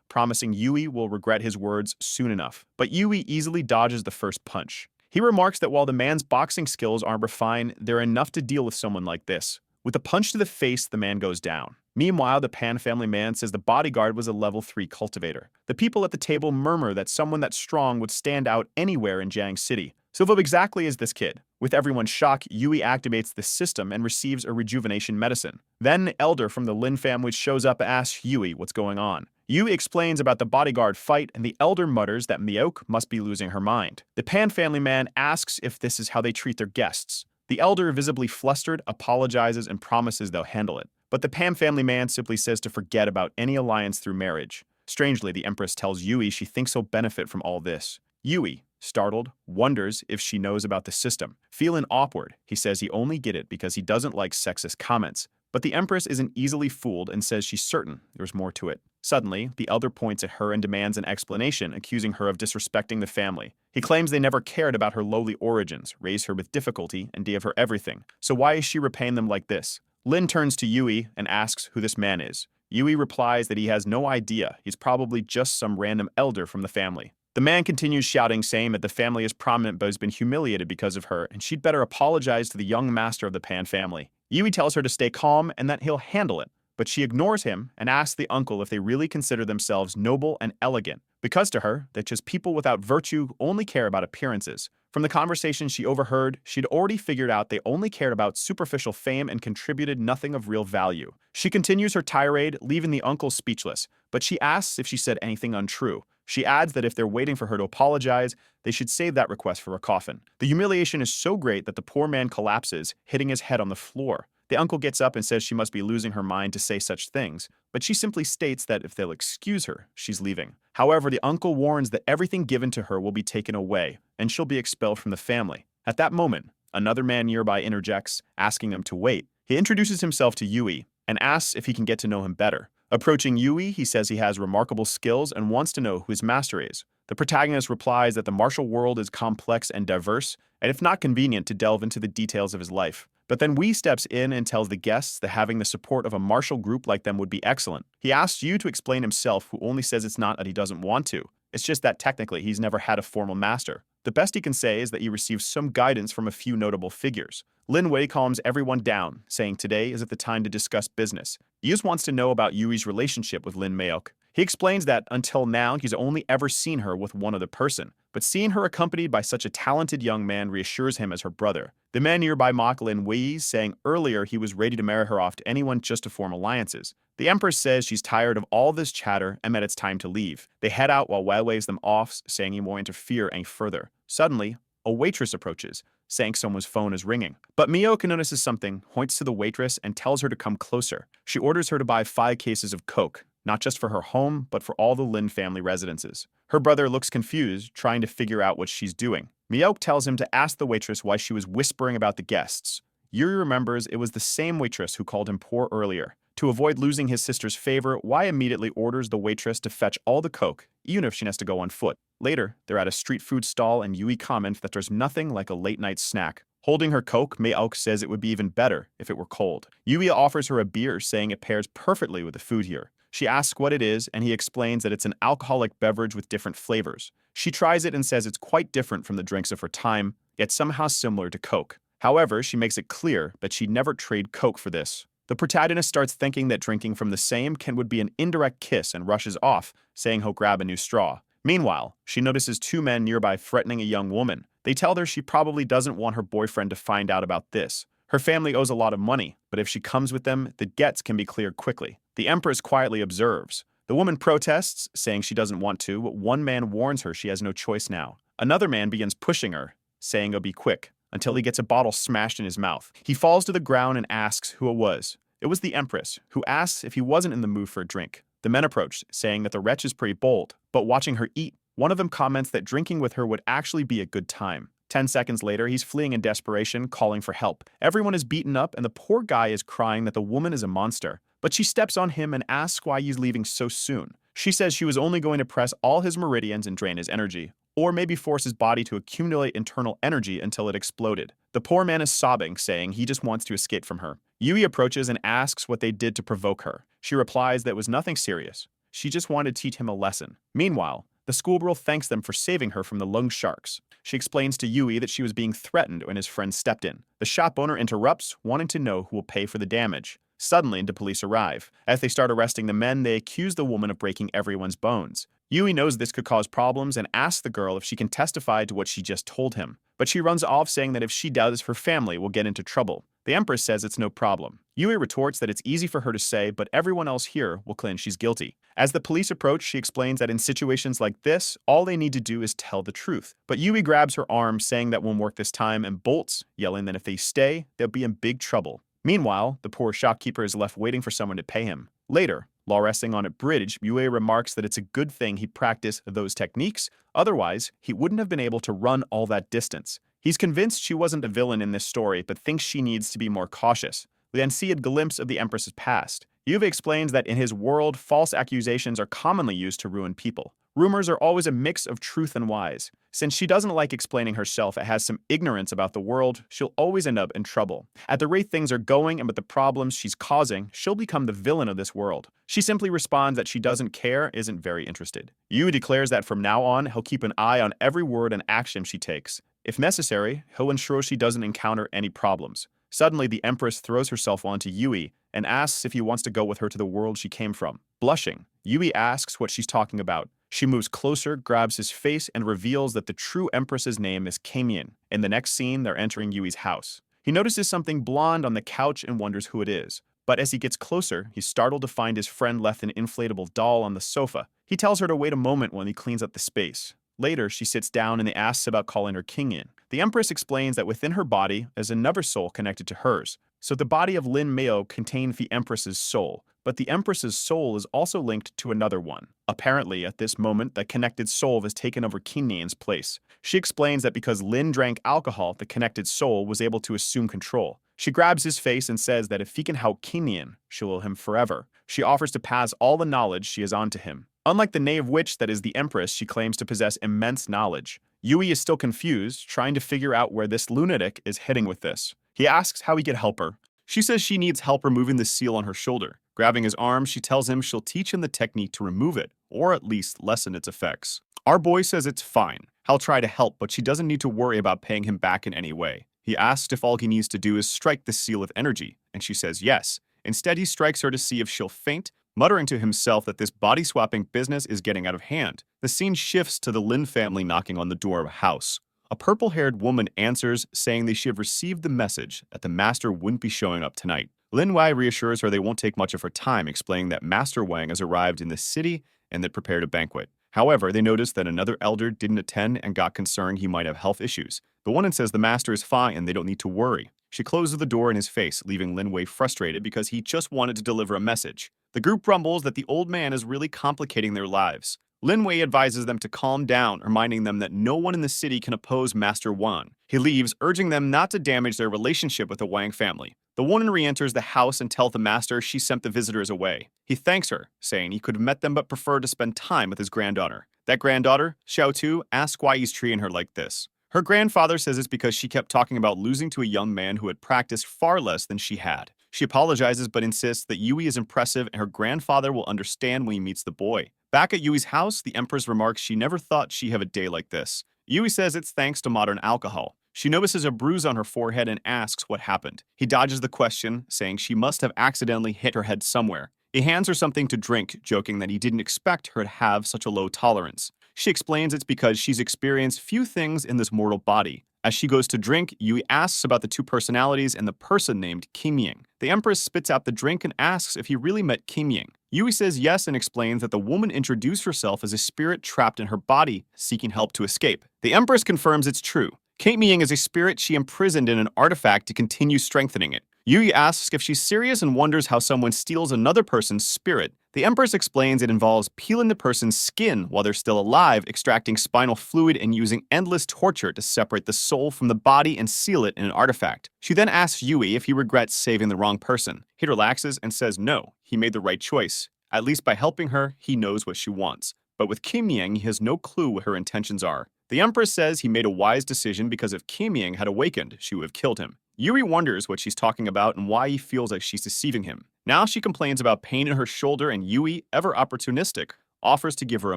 promising Yui will regret his words soon enough. But Yui easily dodges the first punch. He remarks that while the man's boxing skills aren't refined, they're enough to deal with someone like this. With a punch to the face, the man goes down. Meanwhile, the Pan family man says the bodyguard was a level 3 cultivator. The people at the table murmur that someone that strong would stand out anywhere in Jiang City. So live exactly as this kid. With everyone's shock, Yui activates the system and receives a rejuvenation medicine. Then an elder from the Lin family shows up and asks Yui what's going on. Yui explains about the bodyguard fight, and the elder mutters that Maok must be losing her mind. The Pan family man asks if this is how they treat their guests. The elder, visibly flustered, apologizes and promises they'll handle it. But the Pan family man simply says to forget about any alliance through marriage. Strangely, the Empress tells Yui she thinks he'll benefit from all this. Yui, startled, wonders if she knows about the system. Feeling awkward, he says he only get it because he doesn't like sexist comments. But the Empress isn't easily fooled and says she's certain there's more to it. Suddenly, the elder points at her and demands an explanation, accusing her of disrespecting the family. He claims they never cared about her lowly origins, raised her with difficulty, and gave her everything. So why is she repaying them like this? Lin turns to Yui and asks who this man is. Yui replies that he has no idea. He's probably just some random elder from the family. The man continues shouting, saying that the family is prominent but has been humiliated because of her, and she'd better apologize to the young master of the Pan family. Yui tells her to stay calm and that he'll handle it, but she ignores him and asks the uncle if they really consider themselves noble and elegant, because to her, that just people without virtue only care about appearances. From the conversation she overheard, she'd already figured out they only cared about superficial fame and contributed nothing of real value. She continues her tirade, leaving the uncle speechless, but she asks if she said anything untrue. She adds that if they're waiting for her to apologize, they should save that request for a coffin. The humiliation is so great that the poor man collapses, hitting his head on the floor. The uncle gets up and says she must be losing her mind to say such things, but she simply states that if they'll excuse her, she's leaving. However, the uncle warns that everything given to her will be taken away, and she'll be expelled from the family. At that moment, another man nearby interjects, asking them to wait. He introduces himself to Yui and asks if he can get to know him better. Approaching Yui, he says he has remarkable skills and wants to know who his master is. The protagonist replies that the martial world is complex and diverse, and if not convenient to delve into the details of his life. But then Wee steps in and tells the guests that having the support of a martial group like them would be excellent. He asks Yu to explain himself, who only says it's not that he doesn't want to. It's just that technically he's never had a formal master. The best he can say is that he received some guidance from a few notable figures. Lin Wei calms everyone down, saying today isn't the time to discuss business. He just wants to know about Yui's relationship with Lin Mayok. He explains that until now he's only ever seen her with one other person, but seeing her accompanied by such a talented young man reassures him as her brother. The man nearby mock Lin Wei, saying earlier he was ready to marry her off to anyone just to form alliances. The Empress says she's tired of all this chatter and that it's time to leave. They head out while Wei waves them off, saying he won't interfere any further. Suddenly, a waitress approaches, saying someone's phone is ringing. But Miyoko notices something, points to the waitress, and tells her to come closer. She orders her to buy 5 cases of Coke, not just for her home, but for all the Lin family residences. Her brother looks confused, trying to figure out what she's doing. Miyoko tells him to ask the waitress why she was whispering about the guests. Yuri remembers it was the same waitress who called him poor earlier. To avoid losing his sister's favor, Wai immediately orders the waitress to fetch all the Coke, even if she has to go on foot. Later, they're at a street food stall and Yui comments that there's nothing like a late-night snack. Holding her Coke, Mei-aok says it would be even better if it were cold. Yui offers her a beer, saying it pairs perfectly with the food here. She asks what it is, and he explains that it's an alcoholic beverage with different flavors. She tries it and says it's quite different from the drinks of her time, yet somehow similar to Coke. However, she makes it clear that she'd never trade Coke for this. The protagonist starts thinking that drinking from the same can would be an indirect kiss and rushes off, saying he'll grab a new straw. Meanwhile, she notices 2 men nearby threatening a young woman. They tell her she probably doesn't want her boyfriend to find out about this. Her family owes a lot of money, but if she comes with them, the debts can be cleared quickly. The Empress quietly observes. The woman protests, saying she doesn't want to, but one man warns her she has no choice now. Another man begins pushing her, saying he'll be quick, until he gets a bottle smashed in his mouth. He falls to the ground and asks who it was. It was the Empress, who asks if he wasn't in the mood for a drink. The men approached, saying that the wretch is pretty bold, but watching her eat, one of them comments that drinking with her would actually be a good time. 10 seconds later, he's fleeing in desperation, calling for help. Everyone is beaten up, and the poor guy is crying that the woman is a monster. But she steps on him and asks why he's leaving so soon. She says she was only going to press all his meridians and drain his energy, or maybe force his body to accumulate internal energy until it exploded. The poor man is sobbing, saying he just wants to escape from her. Yui approaches and asks what they did to provoke her. She replies that it was nothing serious. She just wanted to teach him a lesson. Meanwhile, the schoolgirl thanks them for saving her from the lung sharks. She explains to Yui that she was being threatened when his friend stepped in. The shop owner interrupts, wanting to know who will pay for the damage. Suddenly, the police arrive. As they start arresting the men, they accuse the woman of breaking everyone's bones. Yui knows this could cause problems and asks the girl if she can testify to what she just told him. But she runs off, saying that if she does, her family will get into trouble. The Empress says it's no problem. Yui retorts that it's easy for her to say, but everyone else here will claim she's guilty. As the police approach, she explains that in situations like this, all they need to do is tell the truth. But Yui grabs her arm, saying that won't work this time, and bolts, yelling that if they stay, they'll be in big trouble. Meanwhile, the poor shopkeeper is left waiting for someone to pay him. Later, while resting on a bridge, Yui remarks that it's a good thing he practiced those techniques, otherwise, he wouldn't have been able to run all that distance. He's convinced she wasn't a villain in this story, but thinks she needs to be more cautious. We then see a glimpse of the Empress's past. Yui explains that in his world, false accusations are commonly used to ruin people. Rumors are always a mix of truth and lies. Since she doesn't like explaining herself and has some ignorance about the world, she'll always end up in trouble. At the rate things are going and with the problems she's causing, she'll become the villain of this world. She simply responds that she doesn't care, isn't very interested. Yui declares that from now on, he'll keep an eye on every word and action she takes. If necessary, he'll ensure she doesn't encounter any problems. Suddenly, the Empress throws herself onto Yui and asks if he wants to go with her to the world she came from. Blushing, Yui asks what she's talking about. She moves closer, grabs his face, and reveals that the true Empress's name is Kamian. In the next scene, they're entering Yui's house. He notices something blonde on the couch and wonders who it is. But as he gets closer, he's startled to find his friend left an inflatable doll on the sofa. He tells her to wait a moment while he cleans up the space. Later, she sits down and he asks about calling her Kingin. The Empress explains that within her body is another soul connected to hers. So the body of Lin Meo contained the Empress's soul, but the Empress's soul is also linked to another one. Apparently, at this moment, that connected soul has taken over Kinnian's place. She explains that because Lin drank alcohol, the connected soul was able to assume control. She grabs his face and says that if he can help Kinnian, she'll owe him forever. She offers to pass all the knowledge she has on to him. Unlike the knave witch that is the Empress, she claims to possess immense knowledge. Yui is still confused, trying to figure out where this lunatic is heading with this. He asks how he could help her. She says she needs help removing the seal on her shoulder. Grabbing his arm, she tells him she'll teach him the technique to remove it, or at least lessen its effects. Our boy says it's fine. He'll try to help, but she doesn't need to worry about paying him back in any way. He asks if all he needs to do is strike the seal of energy, and she says yes. Instead, he strikes her to see if she'll faint, muttering to himself that this body-swapping business is getting out of hand. The scene shifts to the Lin family knocking on the door of a house. A purple-haired woman answers, saying they should have received the message that the master wouldn't be showing up tonight. Lin Wei reassures her they won't take much of her time, explaining that Master Wang has arrived in the city and that prepared a banquet. However, they notice that another elder didn't attend and got concerned he might have health issues. The woman says the master is fine and they don't need to worry. She closes the door in his face, leaving Lin Wei frustrated because he just wanted to deliver a message. The group grumbles that the old man is really complicating their lives. Lin Wei advises them to calm down, reminding them that no one in the city can oppose Master Wang. He leaves, urging them not to damage their relationship with the Wang family. The woman re-enters the house and tells the master she sent the visitors away. He thanks her, saying he could have met them but preferred to spend time with his granddaughter. That granddaughter, Xiao Tu, asks why he's treating her like this. Her grandfather says it's because she kept talking about losing to a young man who had practiced far less than she had. She apologizes but insists that Yui is impressive and her grandfather will understand when he meets the boy. Back at Yui's house, the Empress remarks she never thought she'd have a day like this. Yui says it's thanks to modern alcohol. She notices a bruise on her forehead and asks what happened. He dodges the question, saying she must have accidentally hit her head somewhere. He hands her something to drink, joking that he didn't expect her to have such a low tolerance. She explains it's because she's experienced few things in this mortal body. As she goes to drink, Yui asks about the two personalities and the person named Kim Ying. The Empress spits out the drink and asks if he really met Kim Ying. Yui says yes and explains that the woman introduced herself as a spirit trapped in her body, seeking help to escape. The Empress confirms it's true. Kim Ying is a spirit she imprisoned in an artifact to continue strengthening it. Yui asks if she's serious and wonders how someone steals another person's spirit. The Empress explains it involves peeling the person's skin while they're still alive, extracting spinal fluid and using endless torture to separate the soul from the body and seal it in an artifact. She then asks Yui if he regrets saving the wrong person. He relaxes and says no, he made the right choice. At least by helping her, he knows what she wants. But with Kim Ying, he has no clue what her intentions are. The Empress says he made a wise decision because if Kim Ying had awakened, she would have killed him. Yui wonders what she's talking about and why he feels like she's deceiving him. Now she complains about pain in her shoulder and Yui, ever opportunistic, offers to give her a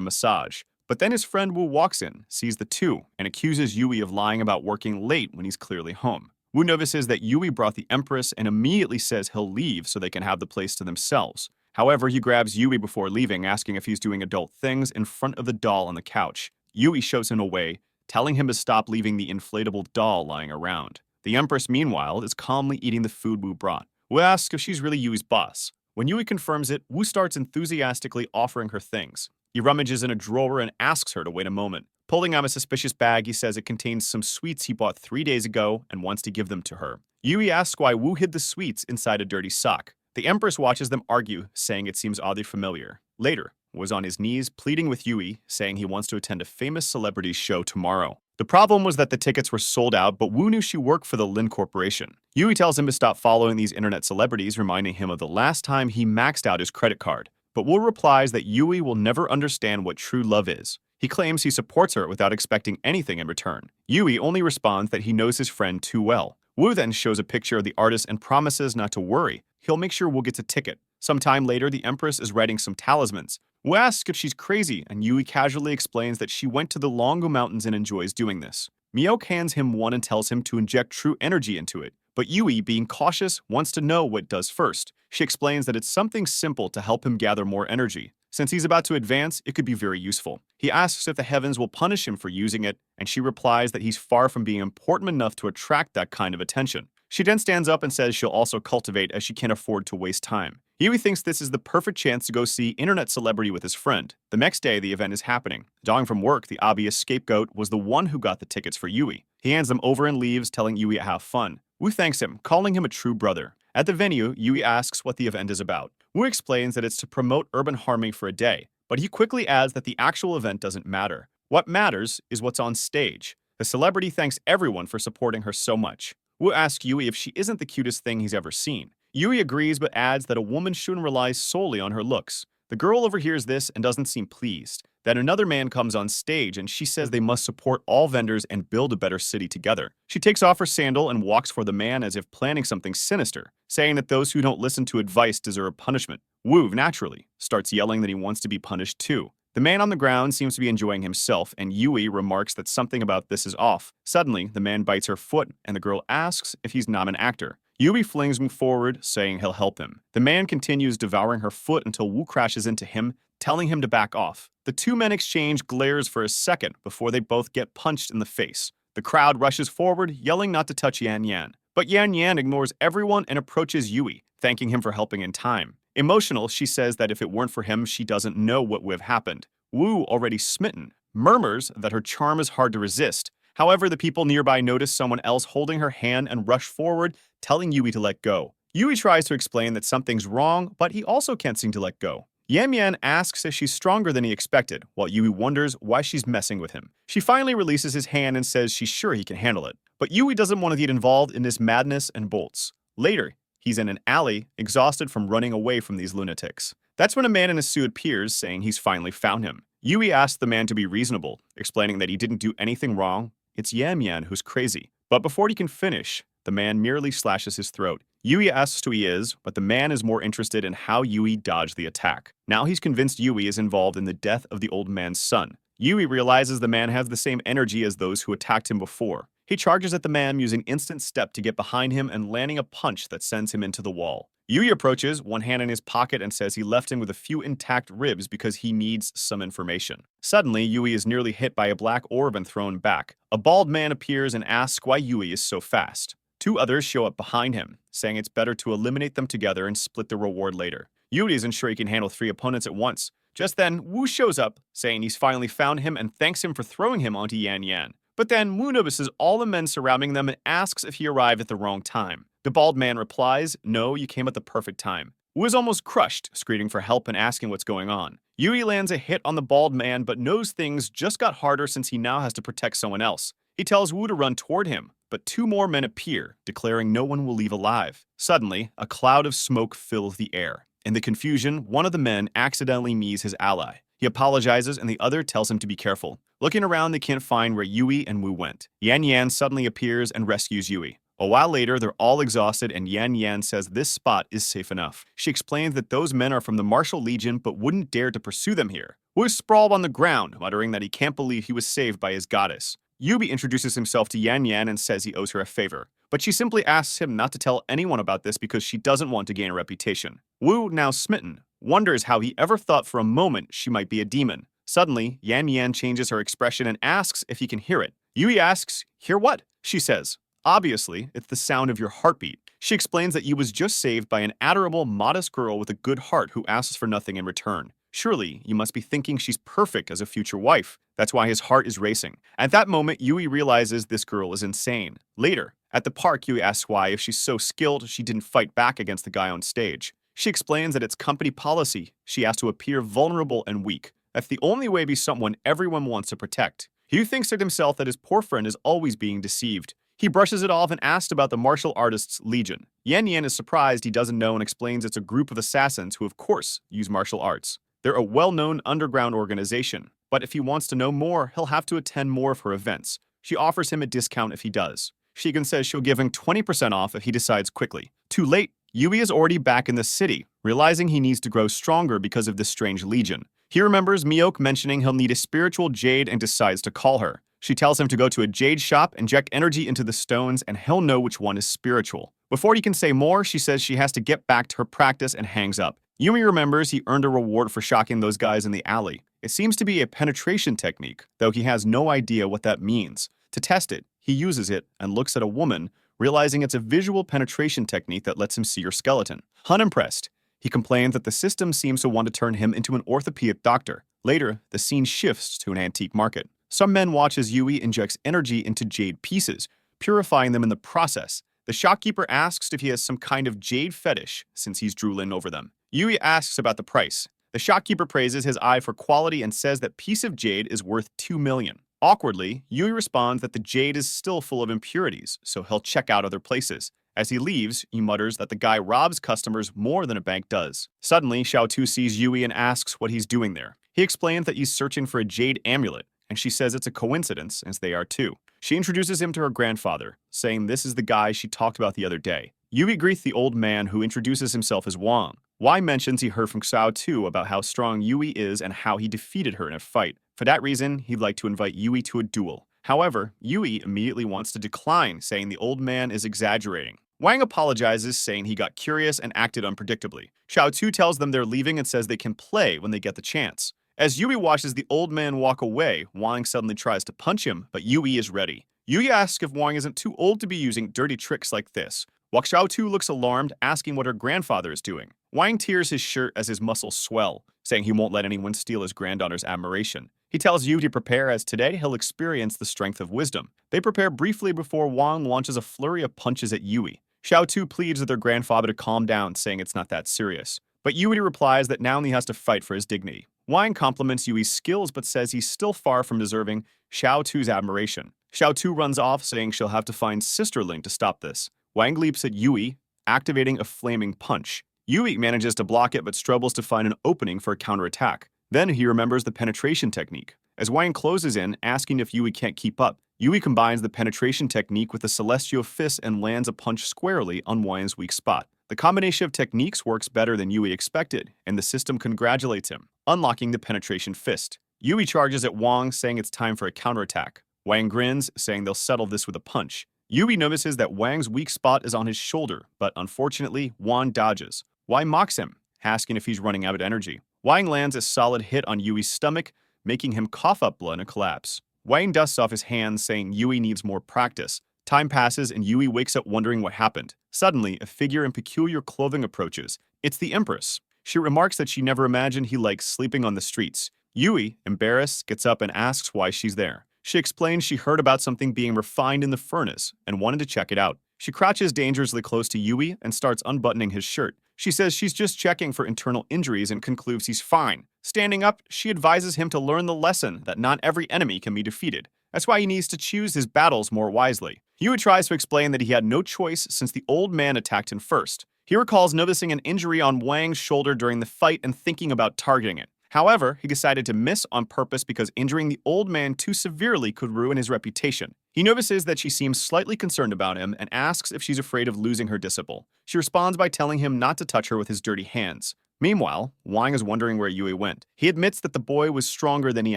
massage. But then his friend Wu walks in, sees the two, and accuses Yui of lying about working late when he's clearly home. Wu notices that Yui brought the Empress and immediately says he'll leave so they can have the place to themselves. However, he grabs Yui before leaving, asking if he's doing adult things in front of the doll on the couch. Yui shows him away, telling him to stop leaving the inflatable doll lying around. The Empress, meanwhile, is calmly eating the food Wu brought. Wu asks if she's really Yui's boss. When Yui confirms it, Wu starts enthusiastically offering her things. He rummages in a drawer and asks her to wait a moment. Pulling out a suspicious bag, he says it contains some sweets he bought 3 days ago and wants to give them to her. Yui asks why Wu hid the sweets inside a dirty sock. The Empress watches them argue, saying it seems oddly familiar. Later, Wu was on his knees pleading with Yui, saying he wants to attend a famous celebrity's show tomorrow. The problem was that the tickets were sold out, but Wu knew she worked for the Lin Corporation. Yui tells him to stop following these internet celebrities, reminding him of the last time he maxed out his credit card. But Wu replies that Yui will never understand what true love is. He claims he supports her without expecting anything in return. Yui only responds that he knows his friend too well. Wu then shows a picture of the artist and promises not to worry. He'll make sure Wu gets a ticket. Sometime later, the Empress is writing some talismans. Wu asks if she's crazy, and Yui casually explains that she went to the Longo Mountains and enjoys doing this. Miok hands him one and tells him to inject true energy into it. But Yui, being cautious, wants to know what it does first. She explains that it's something simple to help him gather more energy. Since he's about to advance, it could be very useful. He asks if the heavens will punish him for using it, and she replies that he's far from being important enough to attract that kind of attention. She then stands up and says she'll also cultivate as she can't afford to waste time. Yui thinks this is the perfect chance to go see internet celebrity with his friend. The next day, the event is happening. Dong from work, the obvious scapegoat, was the one who got the tickets for Yui. He hands them over and leaves, telling Yui to have fun. Wu thanks him, calling him a true brother. At the venue, Yui asks what the event is about. Wu explains that it's to promote urban harmony for a day, but he quickly adds that the actual event doesn't matter. What matters is what's on stage. The celebrity thanks everyone for supporting her so much. Wu asks Yui if she isn't the cutest thing he's ever seen. Yui agrees but adds that a woman shouldn't rely solely on her looks. The girl overhears this and doesn't seem pleased. Then another man comes on stage and she says they must support all vendors and build a better city together. She takes off her sandal and walks for the man as if planning something sinister, saying that those who don't listen to advice deserve punishment. Wu, naturally, starts yelling that he wants to be punished too. The man on the ground seems to be enjoying himself, and Yui remarks that something about this is off. Suddenly, the man bites her foot, and the girl asks if he's not an actor. Yui flings him forward, saying he'll help him. The man continues devouring her foot until Wu crashes into him, telling him to back off. The two men exchange glares for a second before they both get punched in the face. The crowd rushes forward, yelling not to touch Yan Yan. But Yan Yan ignores everyone and approaches Yui, thanking him for helping in time. Emotional, she says that if it weren't for him, she doesn't know what would have happened. Wu, already smitten, murmurs that her charm is hard to resist. However, the people nearby notice someone else holding her hand and rush forward, telling Yui to let go. Yui tries to explain that something's wrong, but he also can't seem to let go. Yan Yan asks if she's stronger than he expected, while Yui wonders why she's messing with him. She finally releases his hand and says she's sure he can handle it. But Yui doesn't want to get involved in this madness and bolts. Later, he's in an alley, exhausted from running away from these lunatics. That's when a man in a suit appears, saying he's finally found him. Yui asks the man to be reasonable, explaining that he didn't do anything wrong. It's Yan Yan who's crazy. But before he can finish, the man merely slashes his throat. Yui asks who he is, but the man is more interested in how Yui dodged the attack. Now he's convinced Yui is involved in the death of the old man's son. Yui realizes the man has the same energy as those who attacked him before. He charges at the man using instant step to get behind him and landing a punch that sends him into the wall. Yui approaches, one hand in his pocket, and says he left him with a few intact ribs because he needs some information. Suddenly, Yui is nearly hit by a black orb and thrown back. A bald man appears and asks why Yui is so fast. Two others show up behind him, saying it's better to eliminate them together and split the reward later. Yui isn't sure he can handle 3 opponents at once. Just then, Wu shows up, saying he's finally found him and thanks him for throwing him onto Yan Yan. But then, Wu notices all the men surrounding them and asks if he arrived at the wrong time. The bald man replies, "No, you came at the perfect time." Wu is almost crushed, screaming for help and asking what's going on. Yui lands a hit on the bald man, but knows things just got harder since he now has to protect someone else. He tells Wu to run toward him, but 2 more men appear, declaring no one will leave alive. Suddenly, a cloud of smoke fills the air. In the confusion, one of the men accidentally meets his ally. He apologizes and the other tells him to be careful. Looking around, they can't find where Yui and Wu went. Yan Yan suddenly appears and rescues Yui. A while later, they're all exhausted and Yan Yan says this spot is safe enough. She explains that those men are from the Martial Legion but wouldn't dare to pursue them here. Wu is sprawled on the ground, muttering that he can't believe he was saved by his goddess. Yui introduces himself to Yan Yan and says he owes her a favor, but she simply asks him not to tell anyone about this because she doesn't want to gain a reputation. Wu, now smitten, wonders how he ever thought for a moment she might be a demon. Suddenly, Yan Yan changes her expression and asks if he can hear it. Yui asks, "Hear what?" She says, "Obviously, it's the sound of your heartbeat." She explains that Yu was just saved by an adorable, modest girl with a good heart who asks for nothing in return. Surely, you must be thinking she's perfect as a future wife. That's why his heart is racing. At that moment, Yui realizes this girl is insane. Later, at the park, Yui asks why, if she's so skilled, she didn't fight back against the guy on stage. She explains that it's company policy. She has to appear vulnerable and weak. That's the only way to be someone everyone wants to protect. Yu thinks to himself that his poor friend is always being deceived. He brushes it off and asks about the martial artists' legion. Yan Yan is surprised he doesn't know and explains it's a group of assassins who, of course, use martial arts. They're a well-known underground organization, but if he wants to know more, he'll have to attend more of her events. She offers him a discount if he does. Shigen says she'll give him 20% off if he decides quickly. Too late, Yui is already back in the city, realizing he needs to grow stronger because of this strange legion. He remembers Miyok mentioning he'll need a spiritual jade and decides to call her. She tells him to go to a jade shop, inject energy into the stones, and he'll know which one is spiritual. Before he can say more, she says she has to get back to her practice and hangs up. Yumi remembers he earned a reward for shocking those guys in the alley. It seems to be a penetration technique, though he has no idea what that means. To test it, he uses it and looks at a woman, realizing it's a visual penetration technique that lets him see her skeleton. Unimpressed, he complains that the system seems to want to turn him into an orthopedic doctor. Later, the scene shifts to an antique market. Some men watch as Yui injects energy into jade pieces, purifying them in the process. The shopkeeper asks if he has some kind of jade fetish, since he's drooling over them. Yui asks about the price. The shopkeeper praises his eye for quality and says that piece of jade is worth 2 million. Awkwardly, Yui responds that the jade is still full of impurities, so he'll check out other places. As he leaves, he mutters that the guy robs customers more than a bank does. Suddenly, Xiao sees Yui and asks what he's doing there. He explains that he's searching for a jade amulet, and she says it's a coincidence, as they are too. She introduces him to her grandfather, saying this is the guy she talked about the other day. Yui greets the old man, who introduces himself as Wang. Wang mentions he heard from Xiao Tu about how strong Yui is and how he defeated her in a fight. For that reason, he'd like to invite Yui to a duel. However, Yui immediately wants to decline, saying the old man is exaggerating. Wang apologizes, saying he got curious and acted unpredictably. Xiao Tu tells them they're leaving and says they can play when they get the chance. As Yui watches the old man walk away, Wang suddenly tries to punch him, but Yui is ready. Yui asks if Wang isn't too old to be using dirty tricks like this. While Xiao Tu looks alarmed, asking what her grandfather is doing. Wang tears his shirt as his muscles swell, saying he won't let anyone steal his granddaughter's admiration. He tells Yui to prepare as today he'll experience the strength of wisdom. They prepare briefly before Wang launches a flurry of punches at Yui. Xiao Tu pleads with her grandfather to calm down, saying it's not that serious. But Yui replies that now he has to fight for his dignity. Wang compliments Yui's skills but says he's still far from deserving Xiao Tu's admiration. Xiao Tu runs off, saying she'll have to find Sisterling to stop this. Wang leaps at Yui, activating a flaming punch. Yui manages to block it but struggles to find an opening for a counterattack. Then he remembers the penetration technique. As Wang closes in, asking if Yui can't keep up, Yui combines the penetration technique with the celestial fist and lands a punch squarely on Wang's weak spot. The combination of techniques works better than Yui expected, and the system congratulates him, unlocking the penetration fist. Yui charges at Wang, saying it's time for a counterattack. Wang grins, saying they'll settle this with a punch. Yui notices that Wang's weak spot is on his shoulder, but unfortunately, Wang dodges. Wang mocks him, asking if he's running out of energy. Wang lands a solid hit on Yui's stomach, making him cough up blood and collapse. Wang dusts off his hands, saying Yui needs more practice. Time passes and Yui wakes up wondering what happened. Suddenly, a figure in peculiar clothing approaches. It's the Empress. She remarks that she never imagined he likes sleeping on the streets. Yui, embarrassed, gets up and asks why she's there. She explains she heard about something being refined in the furnace and wanted to check it out. She crouches dangerously close to Yui and starts unbuttoning his shirt. She says she's just checking for internal injuries and concludes he's fine. Standing up, she advises him to learn the lesson that not every enemy can be defeated. That's why he needs to choose his battles more wisely. Yui tries to explain that he had no choice since the old man attacked him first. He recalls noticing an injury on Wang's shoulder during the fight and thinking about targeting it. However, he decided to miss on purpose because injuring the old man too severely could ruin his reputation. He notices that she seems slightly concerned about him and asks if she's afraid of losing her disciple. She responds by telling him not to touch her with his dirty hands. Meanwhile, Wang is wondering where Yui went. He admits that the boy was stronger than he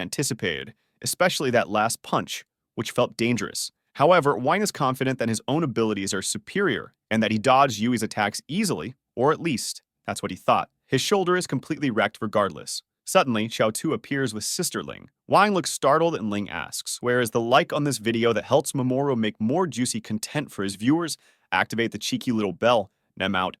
anticipated, especially that last punch, which felt dangerous. However, Wang is confident that his own abilities are superior and that he dodged Yui's attacks easily, or at least, that's what he thought. His shoulder is completely wrecked regardless. Suddenly, Xiao Tu appears with Sisterling. Wang looks startled and Ling asks, where is the like on this video that helps Mamoru make more juicy content for his viewers? Activate the cheeky little bell, and I'm out.